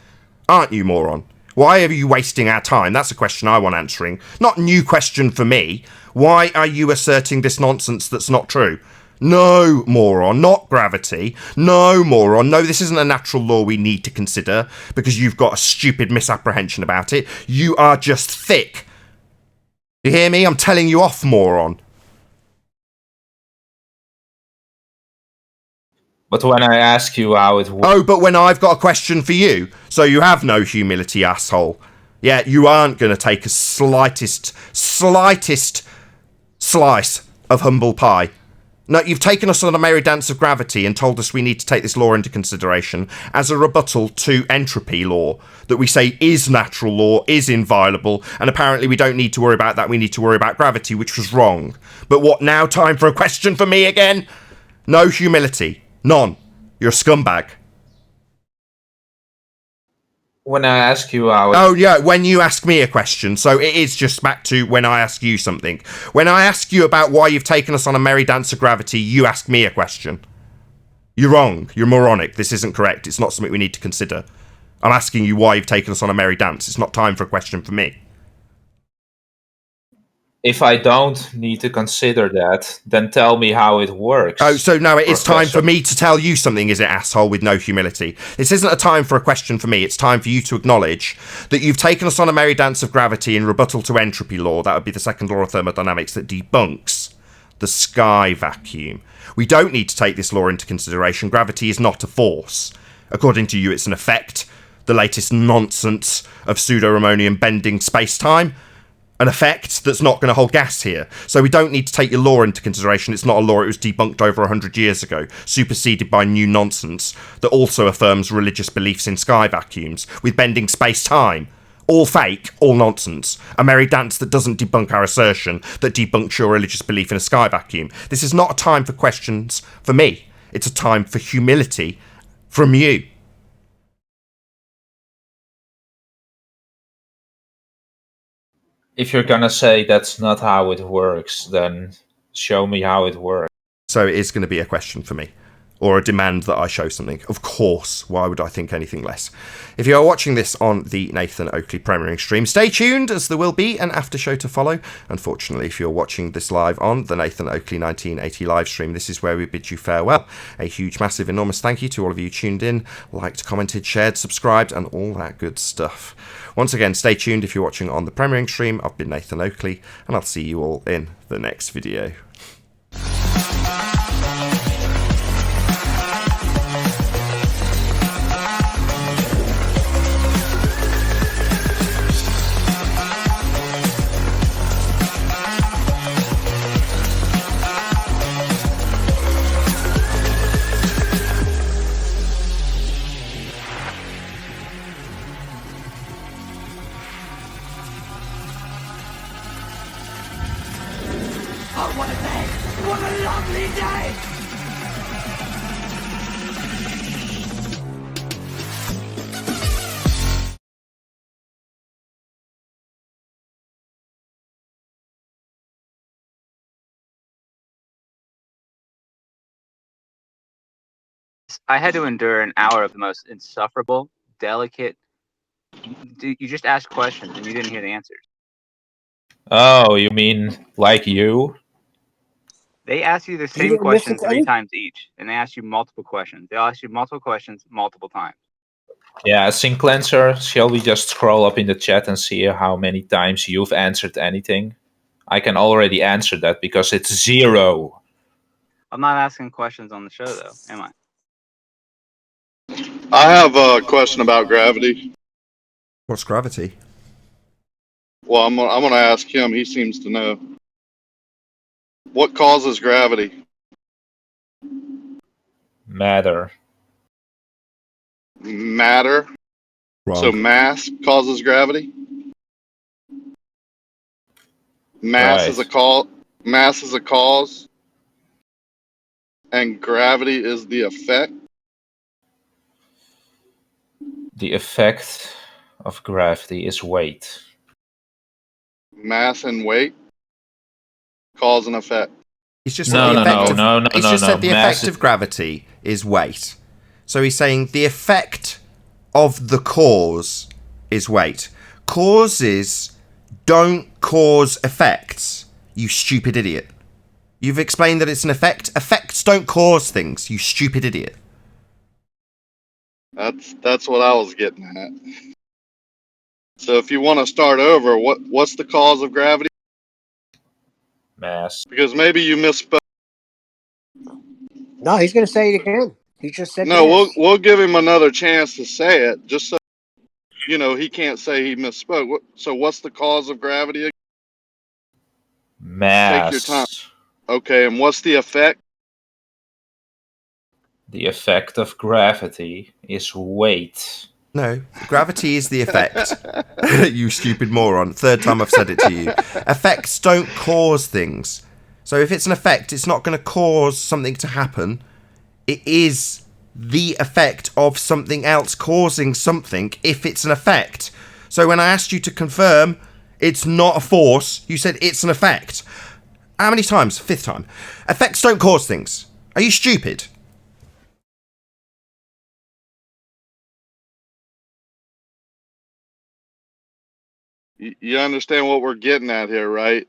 Aren't you, moron? Why are you wasting our time? That's a question I want answering. Not a new question for me. Why are you asserting this nonsense that's not true? No, moron, not gravity. No, moron. No, this isn't a natural law we need to consider because you've got a stupid misapprehension about it. You are just thick. You hear me? I'm telling you off, moron. But when I ask you how it works... Oh, but when I've got a question for you, so you have no humility, asshole. Yeah, you aren't going to take a slightest slice of humble pie. No, you've taken us on a merry dance of gravity and told us we need to take this law into consideration as a rebuttal to entropy law, that we say is natural law, is inviolable, and apparently we don't need to worry about that, we need to worry about gravity, which was wrong. But what now, time for a question for me again? No humility. None. You're a scumbag. When I ask you how... Oh, yeah, when you ask me a question. So it is just back to when I ask you something. When I ask you about why you've taken us on a merry dance of gravity, you ask me a question. You're wrong. You're moronic. This isn't correct. It's not something we need to consider. I'm asking you why you've taken us on a merry dance. It's not time for a question for me. If I don't need to consider that, then tell me how it works. Oh, so no, it's time for me to tell you something, is it, asshole, with no humility? This isn't a time for a question for me. It's time for you to acknowledge that you've taken us on a merry dance of gravity in rebuttal to entropy law. That would be the second law of thermodynamics that debunks the sky vacuum. We don't need to take this law into consideration. Gravity is not a force. According to you, it's an effect the latest nonsense of pseudo-Ramonian bending space-time, an effect that's not going to hold gas here. So we don't need to take your law into consideration. It's not a law, it was debunked over 100 years ago, superseded by new nonsense that also affirms religious beliefs in sky vacuums with bending space-time. All fake, all nonsense. A merry dance that doesn't debunk our assertion that debunks your religious belief in a sky vacuum. This is not a time for questions for me. It's a time for humility from you. If you're gonna say that's not how it works, then show me how it works. So it is going to be a question for me, or a demand that I show something. Of course, why would I think anything less? If you are watching this on the Nathan Oakley premiering stream, stay tuned, as there will be an after show to follow. Unfortunately, if you're watching this live on the Nathan Oakley 1980 live stream, this is where we bid you farewell. A huge, massive, enormous thank you to all of you tuned in, liked, commented, shared, subscribed, and all that good stuff. Once again, stay tuned if you're watching on the premiering stream. I've been Nathan Oakley, and I'll see you all in the next video. What a day! What a lovely day! I had to endure an hour of the most insufferable, delicate. You just asked questions and you didn't hear the answers. Oh, you mean like you? They asked you the same question 3 times each, and they asked you multiple questions. They'll ask you multiple questions multiple times. Yeah, Synclenser, shall we just scroll up in the chat and see how many times you've answered anything? I can already answer that because it's 0. I'm not asking questions on the show, though, am I? I have a question about gravity. What's gravity? Well, I'm gonna ask him. He seems to know. What causes gravity? Matter. Matter. Wrong. So mass causes gravity. Mass Right. is a cause. Mass is a cause, and gravity is the effect. The effect of gravity is weight. Mass and weight cause and effect. He's just said the effect of gravity is weight. So he's saying the effect of the cause is weight. Causes don't cause effects, you stupid idiot. You've explained that it's an effect. Effects don't cause things, you stupid idiot. That's what I was getting at. So if you want to start over, what's the cause of gravity? Mass. Because maybe you misspoke. No, he's going to say it again. He just said no. mass. We'll give him another chance to say it, just so he can't say he misspoke. So what's the cause of gravity again? Mass. Take your time. Okay, and what's the effect? The effect of gravity is weight. No, gravity is the effect. You stupid moron. 3rd time I've said it to you. Effects don't cause things. So if it's an effect, it's not going to cause something to happen. It is the effect of something else causing something if it's an effect. So when I asked you to confirm it's not a force, you said it's an effect. How many times? 5th time. Effects don't cause things. Are you stupid? You understand what we're getting at here, right?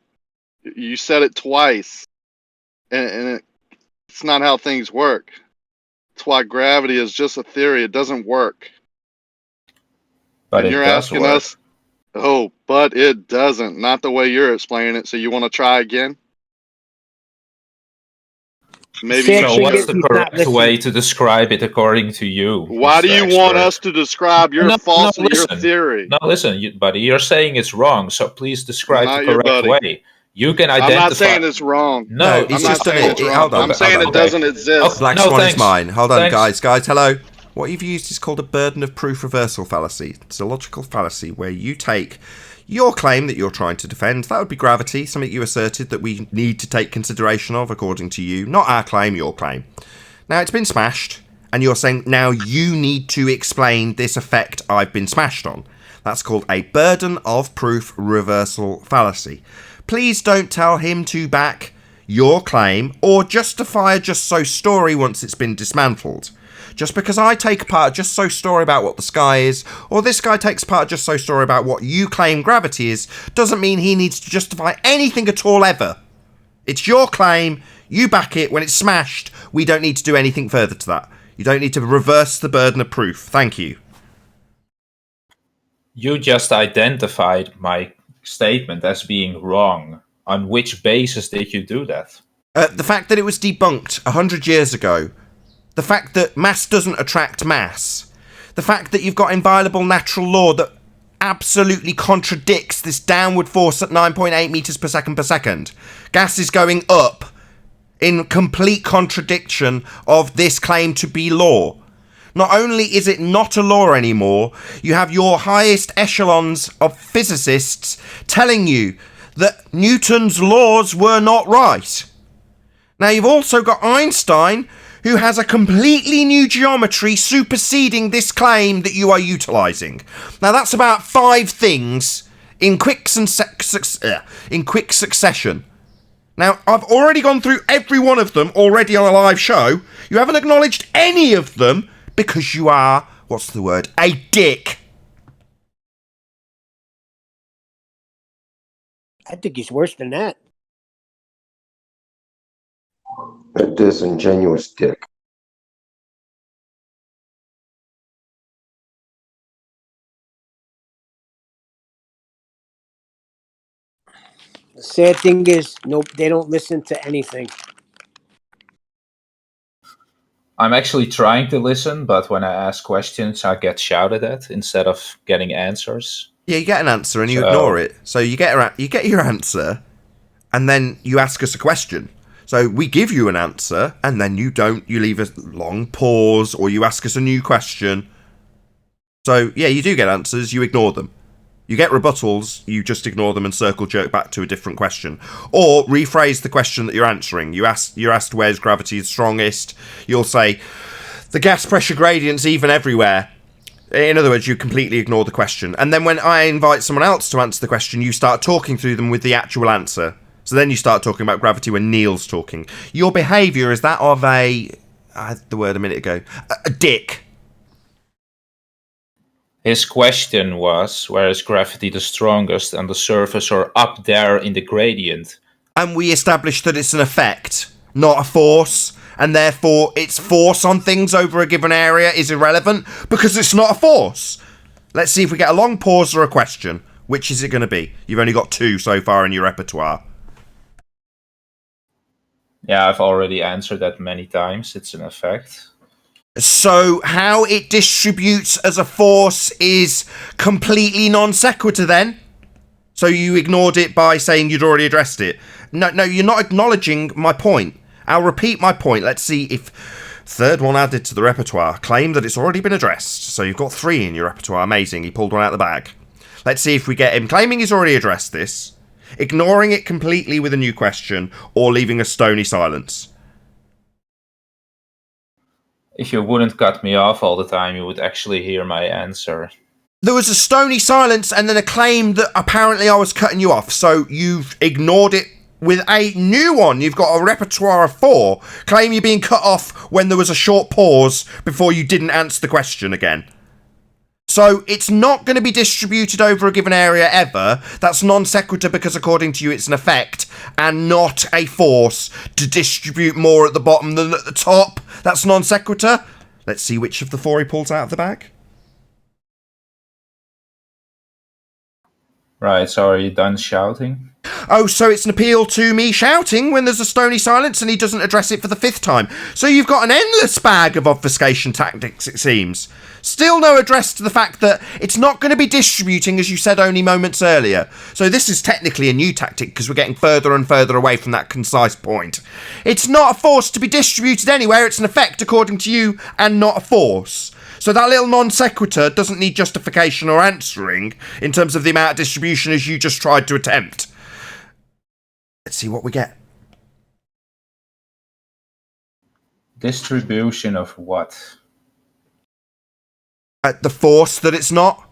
You said it twice, and it's not how things work. That's why gravity is just a theory. It doesn't work. But and you're asking us, oh, but it doesn't. Not the way you're explaining it. So you want to try again? Maybe you So what's should. the correct way to describe it according to you? Why do you want us to describe your falsity, your theory? No, listen, buddy. You're saying it's wrong, so please describe Not the your correct buddy. way. You can identify. I'm not saying it's wrong. No, he's I'm just not done saying it. it's wrong. Hold on, I'm saying it doesn't exist. Black No, Swan thanks. is mine. Hold on, Thanks. guys, hello. What you've used is called a burden of proof reversal fallacy. It's a logical fallacy where you take your claim that you're trying to defend. That would be gravity, something you asserted that we need to take consideration of according to you. Not our claim, your claim. Now, it's been smashed, and you're saying now you need to explain this effect I've been smashed on. That's called a burden of proof reversal fallacy. Please don't tell him to back your claim or justify a just so story once it's been dismantled. Just because I take apart a just so story about what the sky is, or this guy takes apart a just so story about what you claim gravity is, doesn't mean he needs to justify anything at all ever. It's your claim, you back it, when it's smashed, we don't need to do anything further to that. You don't need to reverse the burden of proof. Thank you. You just identified my statement as being wrong. On which basis did you do that? The fact that it was debunked 100 years ago. The fact that mass doesn't attract mass. The fact that you've got inviolable natural law that absolutely contradicts this downward force at 9.8 meters per second. Gas is going up in complete contradiction of this claim to be law. Not only is it not a law anymore, you have your highest echelons of physicists telling you that Newton's laws were not right. Now you've also got Einstein, who has a completely new geometry superseding this claim that you are utilising. Now that's about 5 things in quick succession. Now, I've already gone through every one of them already on a live show. You haven't acknowledged any of them because you are, what's the word, a dick. I think he's worse than that. A disingenuous dick. The sad thing is, nope, they don't listen to anything. I'm actually trying to listen, but when I ask questions, I get shouted at instead of getting answers. Yeah, you get an answer and you ignore it. So you get your answer, and then you ask us a question. So we give you an answer, and then you leave a long pause, or you ask us a new question. So yeah, you do get answers, you ignore them. You get rebuttals, you just ignore them and circle jerk back to a different question. Or rephrase the question that you're answering. You're asked where's gravity strongest. You'll say, the gas pressure gradient's even everywhere. In other words, you completely ignore the question. And then when I invite someone else to answer the question, you start talking through them with the actual answer. So then you start talking about gravity when Neil's talking. Your behaviour is that of I had the word a minute ago, a dick. His question was, where is gravity the strongest on the surface or up there in the gradient? And we established that it's an effect, not a force, and therefore its force on things over a given area is irrelevant because it's not a force. Let's see if we get a long pause or a question. Which is it going to be? You've only got 2 so far in your repertoire. Yeah, I've already answered that many times. It's an effect. So how it distributes as a force is completely non sequitur then? So you ignored it by saying you'd already addressed it. No, you're not acknowledging my point. I'll repeat my point. Let's see if third one added to the repertoire. Claim that it's already been addressed. So you've got 3 in your repertoire. Amazing. He pulled one out of the bag. Let's see if we get him claiming he's already addressed this, ignoring it completely with a new question, or leaving a stony silence. If you wouldn't cut me off all the time, you would actually hear my answer. There was a stony silence and then a claim that apparently I was cutting you off, so you've ignored it with a new one. You've got a repertoire of 4. Claim you're being cut off when there was a short pause before you didn't answer the question again. So it's not going to be distributed over a given area ever. That's non sequitur because according to you it's an effect and not a force to distribute more at the bottom than at the top. That's non sequitur. Let's see which of the 4 he pulls out of the bag. Right, so are you done shouting? Oh, so it's an appeal to me shouting when there's a stony silence and he doesn't address it for the 5th time. So you've got an endless bag of obfuscation tactics, it seems. Still no address to the fact that it's not going to be distributing, as you said only moments earlier. So this is technically a new tactic because we're getting further and further away from that concise point. It's not a force to be distributed anywhere, it's an effect according to you and not a force. So that little non sequitur doesn't need justification or answering in terms of the amount of distribution as you just tried to attempt. Let's see what we get. Distribution of what? At the force that it's not.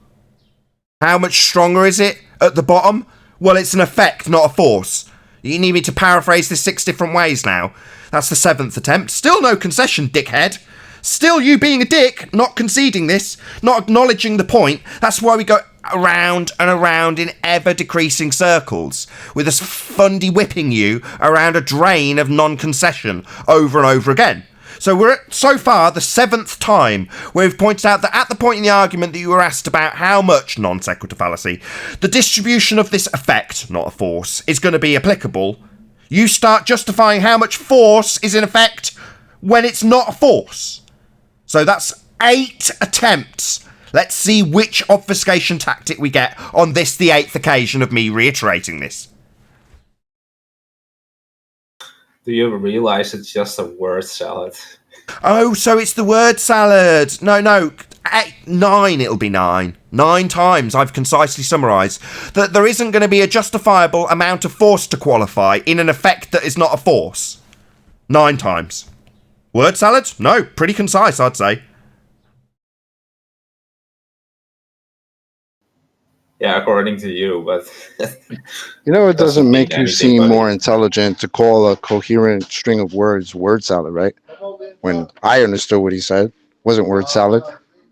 How much stronger is it at the bottom? Well, it's an effect, not a force. You need me to paraphrase this 6 different ways now. That's the 7th attempt. Still no concession, dickhead. Still you being a dick, not conceding this, not acknowledging the point. That's why we go around and around in ever-decreasing circles, with us fundy whipping you around a drain of non-concession over and over again. So we're at, so far, the 7th time where we've pointed out that at the point in the argument that you were asked about how much non-sequitur fallacy, the distribution of this effect, not a force, is going to be applicable, you start justifying how much force is in effect when it's not a force. So that's 8 attempts. Let's see which obfuscation tactic we get on this, the 8th occasion of me reiterating this. Do you realize it's just a word salad? Oh, so it's the word salad. No. 9, it'll be 9. 9 times I've concisely summarised that there isn't going to be a justifiable amount of force to qualify in an effect that is not a force. 9 times. Word salad? No, pretty concise, I'd say. Yeah, according to you, but... You know, it doesn't make you seem more intelligent to call a coherent string of words word salad, right? When I understood what he said, wasn't word salad,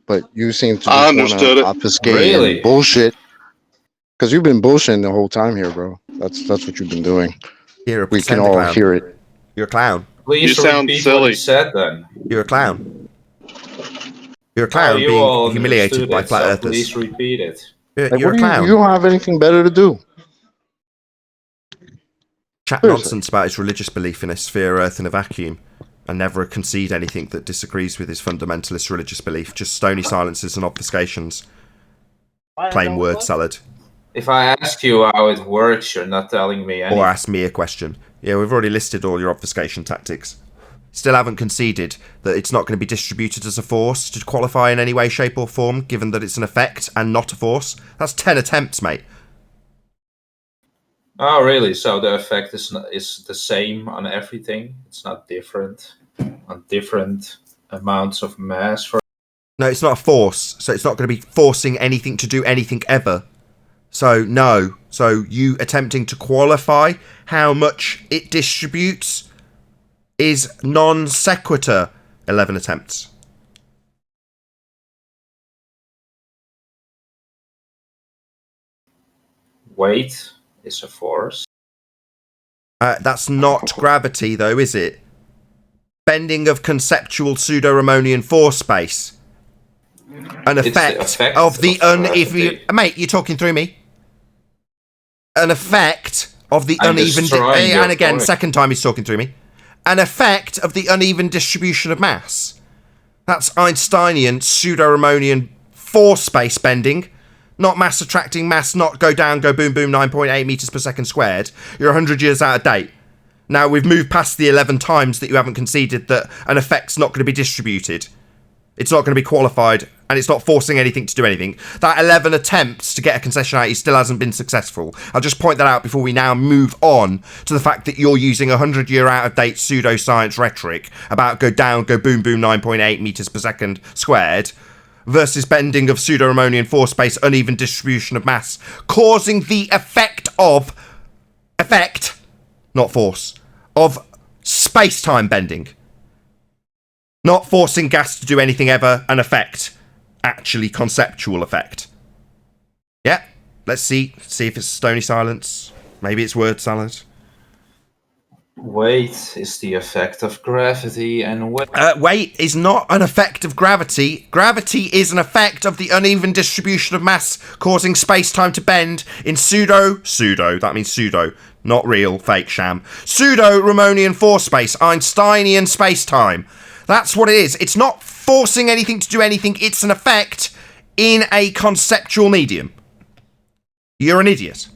but you seem to just want to obfuscate and bullshit. Because you've been bullshitting the whole time here, bro. That's what you've been doing. We can all hear it. You're a clown. Please you sound silly. What you said, then. You're a clown. You're a clown being humiliated by flat earthers. Please repeat it. You're a clown. You don't have anything better to do. Chat nonsense about his religious belief in a sphere, earth, in a vacuum, and never concede anything that disagrees with his fundamentalist religious belief. Just stony silences and obfuscations. Plain word salad. If I ask you how it works, you're not telling me anything. Or ask me a question. Yeah, we've already listed all your obfuscation tactics. Still haven't conceded that it's not going to be distributed as a force to qualify in any way, shape or form, given that it's an effect and not a force. That's 10 attempts, mate. Oh, really? So the effect is the same on everything? It's not different on different amounts of mass? No, it's not a force, so it's not going to be forcing anything to do anything ever. So, no. So you attempting to qualify how much it distributes is non sequitur. 11 attempts. Weight is a force. That's not gravity, though, is it? Bending of conceptual pseudo-Ramonian force space. An effect of the mate, you're talking through me. An effect of the uneven... and again, second time he's talking through me. An effect of the uneven distribution of mass. That's Einsteinian pseudo-Ramonian force space bending. Not mass attracting mass, not go down, go boom, boom, 9.8 meters per second squared. You're 100 years out of date. Now, we've moved past the 11 times that you haven't conceded that an effect's not going to be distributed. It's not going to be qualified, and it's not forcing anything to do anything. That 11 attempts to get a concession out, he still hasn't been successful. I'll just point that out before we now move on to the fact that you're using 100-year out-of-date pseudoscience rhetoric about go down, go boom, boom, 9.8 meters per second squared, versus bending of pseudo-Ramonian force space, uneven distribution of mass, causing the effect, not force, of space-time bending. Not forcing gas to do anything ever, an effect. Actually conceptual effect. Yeah, let's see if it's stony silence. Maybe it's word salad. Weight is the effect of gravity, and weight is not an effect of gravity. Gravity is an effect of the uneven distribution of mass, causing space-time to bend in that means pseudo, not real, fake, sham. Pseudo-Ramonian force space, Einsteinian space-time. That's what it is. It's not forcing anything to do anything. It's an effect in a conceptual medium. You're an idiot.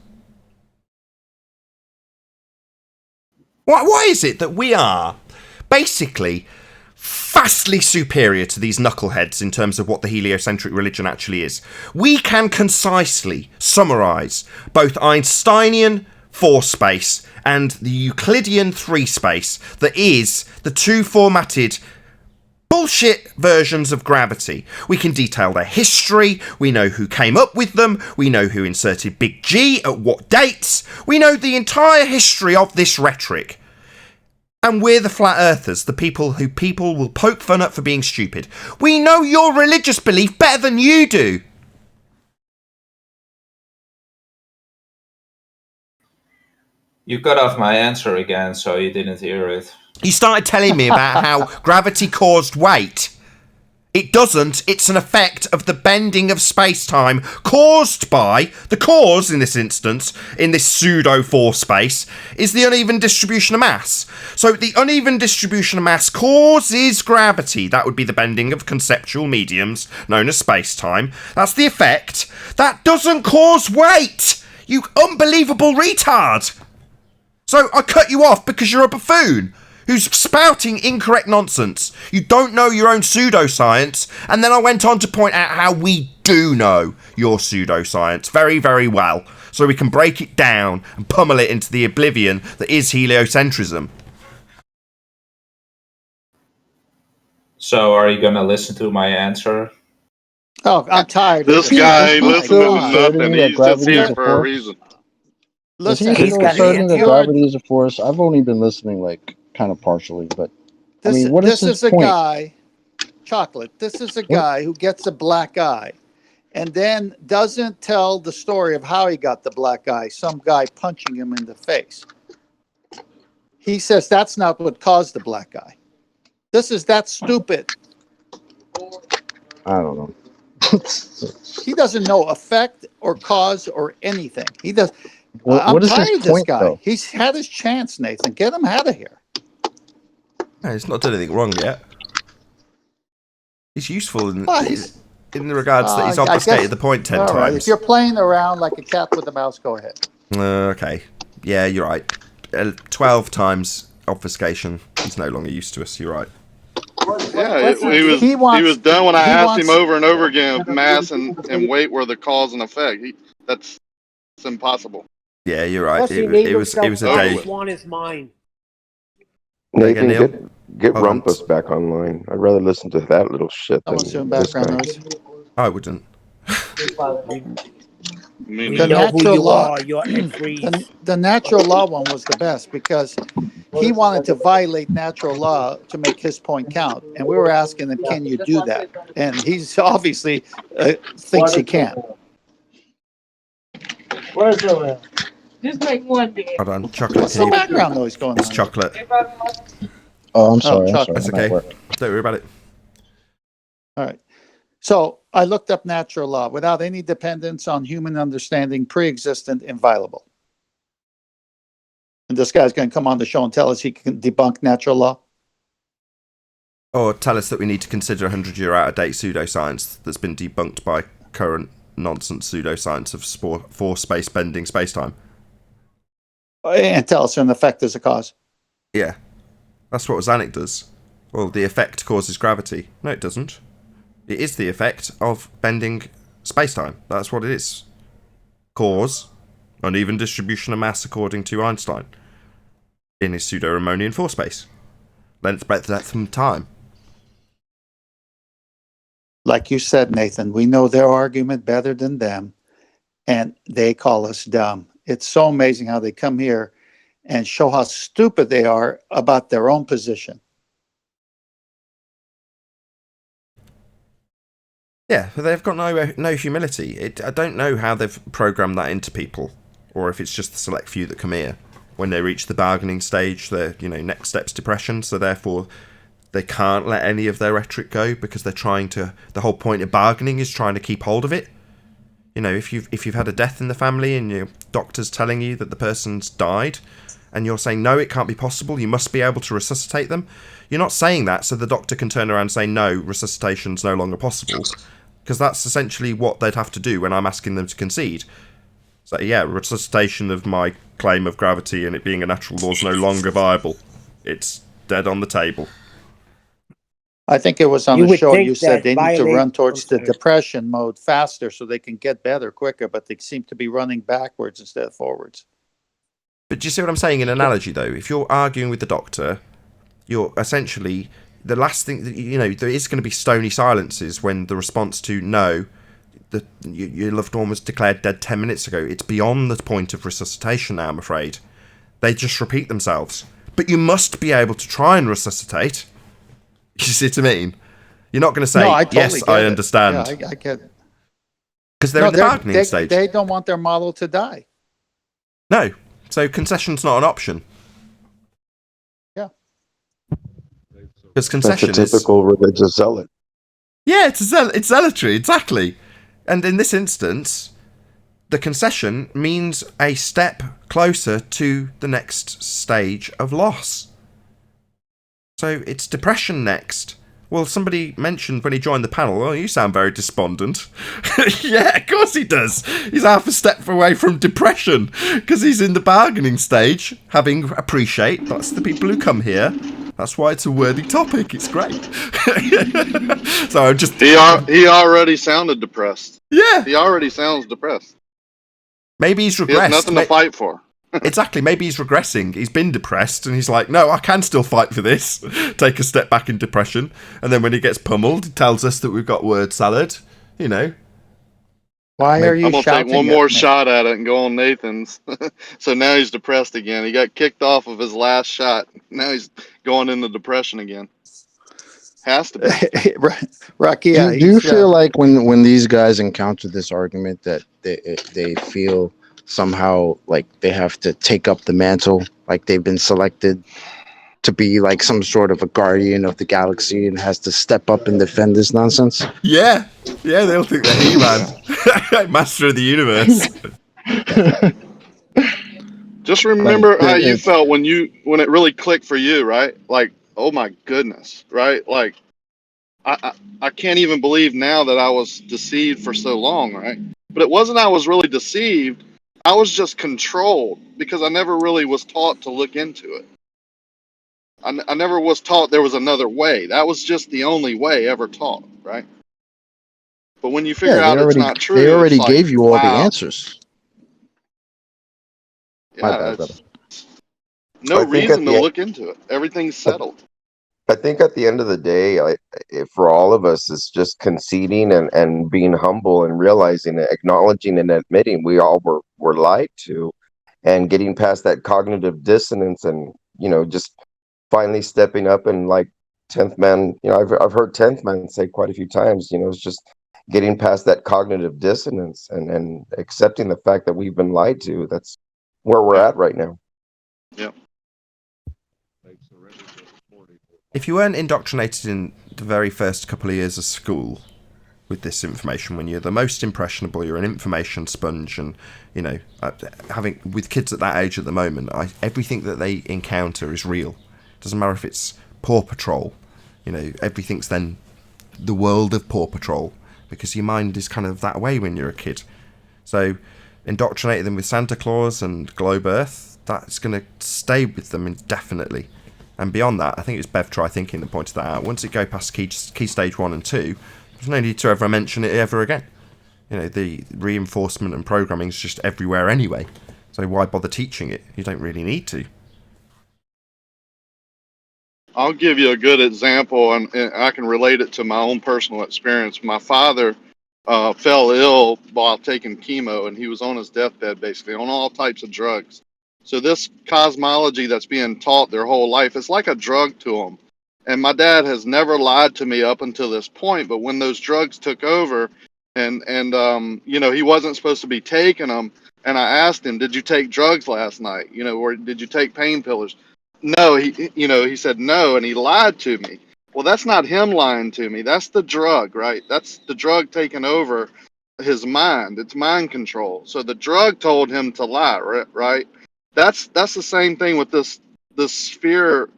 Why is it that we are basically vastly superior to these knuckleheads in terms of what the heliocentric religion actually is? We can concisely summarise both Einsteinian 4 space and the Euclidean 3 space that is the two formatted bullshit versions of gravity. We can detail their history, we know who came up with them, we know who inserted Big G at what dates, we know the entire history of this rhetoric. And we're the flat earthers, the people who people will poke fun at for being stupid. We know your religious belief better than you do. You cut off my answer again, so you didn't hear it. You started telling me about how gravity caused weight. It doesn't. It's an effect of the bending of space-time caused by... The cause, in this instance, in this pseudo-4 space, is the uneven distribution of mass. So the uneven distribution of mass causes gravity. That would be the bending of conceptual mediums known as space-time. That's the effect. That doesn't cause weight! You unbelievable retard! So I cut you off because you're a buffoon who's spouting incorrect nonsense. You don't know your own pseudoscience, and then I went on to point out how we do know your pseudoscience very, very well, so we can break it down and pummel it into the oblivion that is heliocentrism. So are you going to listen to my answer? Oh, I'm tired. This guy ain't listening to nothing. He's just here for a reason. Listen, he's asserting that gravity is a force. I've only been listening like kind of partially, but this, I mean, what is this his is point? a guy, Chocolate. This is a guy who gets a black eye, and then doesn't tell the story of how he got the black eye. Some guy punching him in the face. He says that's not what caused the black eye. This is that stupid. I don't know. He doesn't know effect or cause or anything. He does. What I'm is tired his of this point, guy. though? He's had his chance, Nathan. Get him out of here. No, he's not done anything wrong yet. He's useful in the regards that he's I obfuscated guess- the point 10 all right, times. if you're playing around like a cat with a mouse, go ahead. Okay. Yeah, you're right. 12 times obfuscation. He's no longer used to us. You're right. Yeah, he was done when I asked him over and over again if mass and weight were the cause and effect. That's impossible. Yeah, you're right. Plus, he It named was himself a day. Swan is mine. Nathan, Neil? get Hold on. Rumpus back online. I'd rather listen to that little shit than Someone's doing this background guy. noise. I wouldn't. We The know who natural you law, are. You're Ed Freeze. the natural law one was the best because he wanted to violate natural law to make his point count, and we were asking him, "Can you do that?" And he's obviously thinks he can. Where's the Just make one day. Hold on. Chocolate. What's the background noise going It's on? chocolate. Oh, I'm sorry. chocolate. That's okay. Don't worry about it. All right. So I looked up natural law without any dependence on human understanding, pre-existent, inviolable. And this guy's going to come on the show and tell us he can debunk natural law. Or tell us that we need to consider 100-year out-of-date pseudoscience that's been debunked by current nonsense pseudoscience of force space bending space-time. And tell us an effect is a cause. Yeah. That's what Zanuck does. Well, the effect causes gravity. No, it doesn't. It is the effect of bending space-time. That's what it is. Cause, uneven distribution of mass according to Einstein in his pseudo-Ramonian force space. Length, breadth, depth, and time. Like you said, Nathan, we know their argument better than them, and they call us dumb. It's so amazing how they come here and show how stupid they are about their own position. Yeah, but they've got no humility. I don't know how they've programmed that into people, or if it's just the select few that come here. When they reach the bargaining stage, their next step's depression, so therefore they can't let any of their rhetoric go because they're trying to. The whole point of bargaining is trying to keep hold of it. You know, if you've had a death in the family and your doctor's telling you that the person's died, and you're saying, no, it can't be possible, you must be able to resuscitate them, you're not saying that so the doctor can turn around and say, no, resuscitation's no longer possible, because that's essentially what they'd have to do when I'm asking them to concede. So, yeah, resuscitation of my claim of gravity and it being a natural law is no longer viable. It's dead on the table. I think it was on the show you said they need to run towards the depression mode faster so they can get better quicker, but they seem to be running backwards instead of forwards. But do you see what I'm saying in analogy, though? If you're arguing with the doctor, you're essentially... The last thing... You know, there is going to be stony silences when the response to no, your loved one was declared dead 10 minutes ago. It's beyond the point of resuscitation now, I'm afraid. They just repeat themselves. But you must be able to try and resuscitate. You see what I mean? You're not going to say, no, yes, I understand. Yeah, I get it. Because they're in the bargaining stage. They don't want their model to die. No. So concession's not an option. Yeah. Because concession That's a typical religious zealot. Yeah, it's zealotry, exactly. And in this instance, the concession means a step closer to the next stage of loss. So it's depression next. Well, somebody mentioned when he joined the panel, oh, you sound very despondent. Yeah, of course he does. He's half a step away from depression because he's in the bargaining stage, having appreciate. That's the people who come here. That's why it's a worthy topic. It's great. So I'm just... He already sounded depressed. Yeah. He already sounds depressed. Maybe he's regressed. He has nothing to fight for. Exactly. Maybe he's regressing. He's been depressed and he's like, no, I can still fight for this. Take a step back in depression. And then when he gets pummeled, he tells us that we've got word salad. You know. Why are you I'm going to take one more shot at it and go on Nathan's. So now he's depressed again. He got kicked off of his last shot. Now he's going into depression again. Has to be. Rocky, do you feel like when these guys encounter this argument that they feel somehow like they have to take up the mantle, like they've been selected to be like some sort of a guardian of the galaxy and has to step up and defend this nonsense? Yeah, they all think they're He-Man, master of the universe. Just remember how you felt when it really clicked for you, right? Like, oh my goodness, right? Like, I can't even believe now that I was deceived for so long, right? But it wasn't I was really deceived. I was just controlled because I never really was taught to look into it. I never was taught there was another way. That was just the only way ever taught, right? But when you figure out it's not true, they already gave you all the answers. Yeah, no reason to look into it. Everything's settled. I think at the end of the day, for all of us, it's just conceding and being humble and realizing, acknowledging and admitting we all were lied to, and getting past that cognitive dissonance, and just finally stepping up and like 10th man. I've heard 10th man say quite a few times. It's just getting past that cognitive dissonance and accepting the fact that we've been lied to. That's where we're at right now. Yeah. If you weren't indoctrinated in the very first couple of years of school with this information, when you're the most impressionable, you're an information sponge, and having with kids at that age at the moment, everything that they encounter is real. Doesn't matter if it's Paw Patrol, everything's then the world of Paw Patrol, because your mind is kind of that way when you're a kid. So indoctrinating them with Santa Claus and Globe Earth, that's going to stay with them indefinitely. And beyond that, I think it was Bev Try Thinking that pointed that out. Once it goes past key stage 1 and 2, there's no need to ever mention it ever again. The reinforcement and programming is just everywhere anyway. So why bother teaching it? You don't really need to. I'll give you a good example, and I can relate it to my own personal experience. My father fell ill while taking chemo, and he was on his deathbed, basically, on all types of drugs. So this cosmology that's being taught their whole life, it's like a drug to them. And my dad has never lied to me up until this point, but when those drugs took over, and he wasn't supposed to be taking them, and I asked him, did you take drugs last night? Or did you take painkillers? No, he said no, and he lied to me. Well, that's not him lying to me. That's the drug, right? That's the drug taking over. his mind. It's mind control. So the drug told him to lie, right? That's the same thing with this sphere,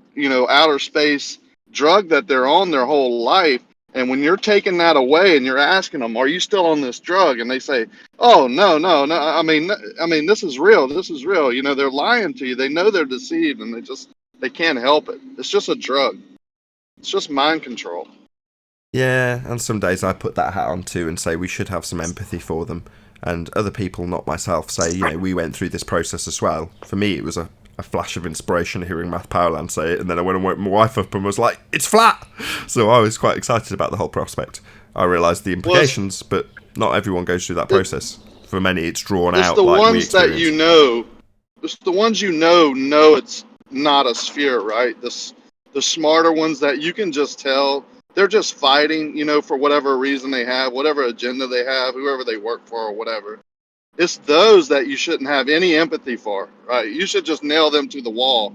outer space drug that they're on their whole life. And when you're taking that away and you're asking them, "Are you still on this drug?" and they say, "Oh, no. I mean, this is real. This is real." They're lying to you. They know they're deceived, and they can't help it. It's just a drug. It's just mind control. Yeah, and some days I put that hat on too and say we should have some empathy for them. And other people, not myself, say, we went through this process as well. For me, it was a flash of inspiration hearing Matt Powerland say it, and then I went and woke my wife up and was like, "It's flat!" So I was quite excited about the whole prospect. I realised the implications, but not everyone goes through that process. For many, it's drawn out the like we ones that experience. It's the ones know it's not a sphere, right? The smarter ones that you can just tell they're just fighting, for whatever reason they have, whatever agenda they have, whoever they work for or whatever. It's those that you shouldn't have any empathy for, right? You should just nail them to the wall.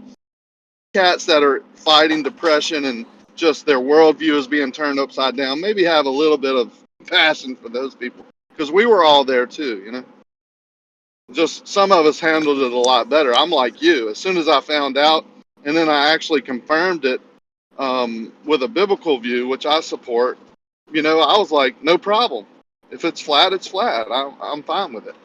Cats that are fighting depression and just their worldview is being turned upside down, maybe have a little bit of passion for those people. Because we were all there too, Just some of us handled it a lot better. I'm like you. As soon as I found out, and then I actually confirmed it with a biblical view, which I support, I was like, no problem. If it's flat, it's flat. I'm fine with it.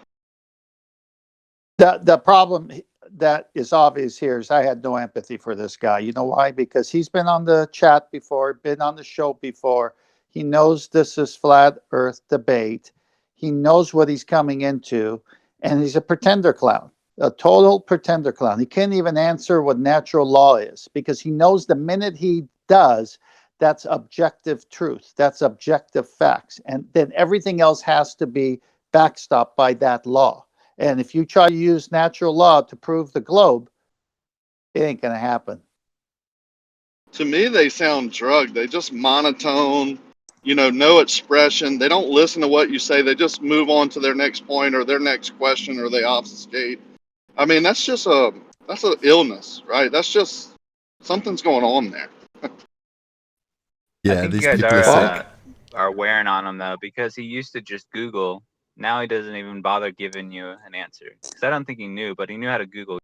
The problem that is obvious here is I had no empathy for this guy. You know why? Because he's been on the chat before, been on the show before. He knows this is flat earth debate. He knows what he's coming into, and he's a pretender clown, a total pretender clown. He can't even answer what natural law is because he knows the minute he does, that's objective truth. That's objective facts. And then everything else has to be backstopped by that law. And if you try to use natural law to prove the globe, it ain't going to happen. To me, they sound drugged. They just monotone, no expression. They don't listen to what you say. They just move on to their next point or their next question, or they obfuscate. I mean, that's an illness, right? That's just something's going on there. Yeah, I think these you people guys are wearing on him though, because he used to just Google. Now he doesn't even bother giving you an answer. Because I don't think he knew, but he knew how to Google.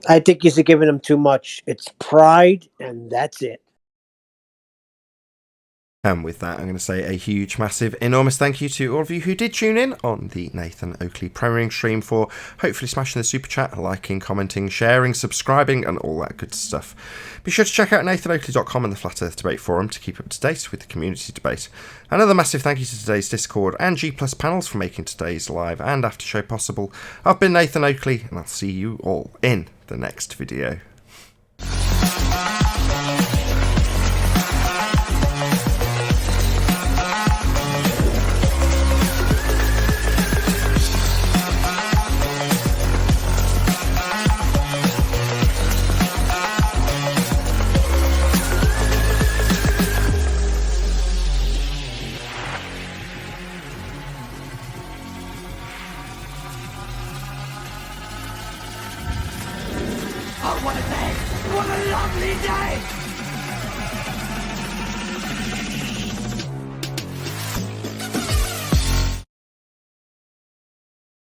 I think you're giving him too much. It's pride, and that's it. And with that, I'm going to say a huge, massive, enormous thank you to all of you who did tune in on the Nathan Oakley premiering stream, for hopefully smashing the super chat, liking, commenting, sharing, subscribing, and all that good stuff. Be sure to check out nathanoakley.com and the Flat Earth Debate Forum to keep up to date with the community debate. Another massive thank you to today's Discord and G Plus panels for making today's live and after show possible. I've been Nathan Oakley, and I'll see you all in the next video. Oh, what a day! What a lovely day!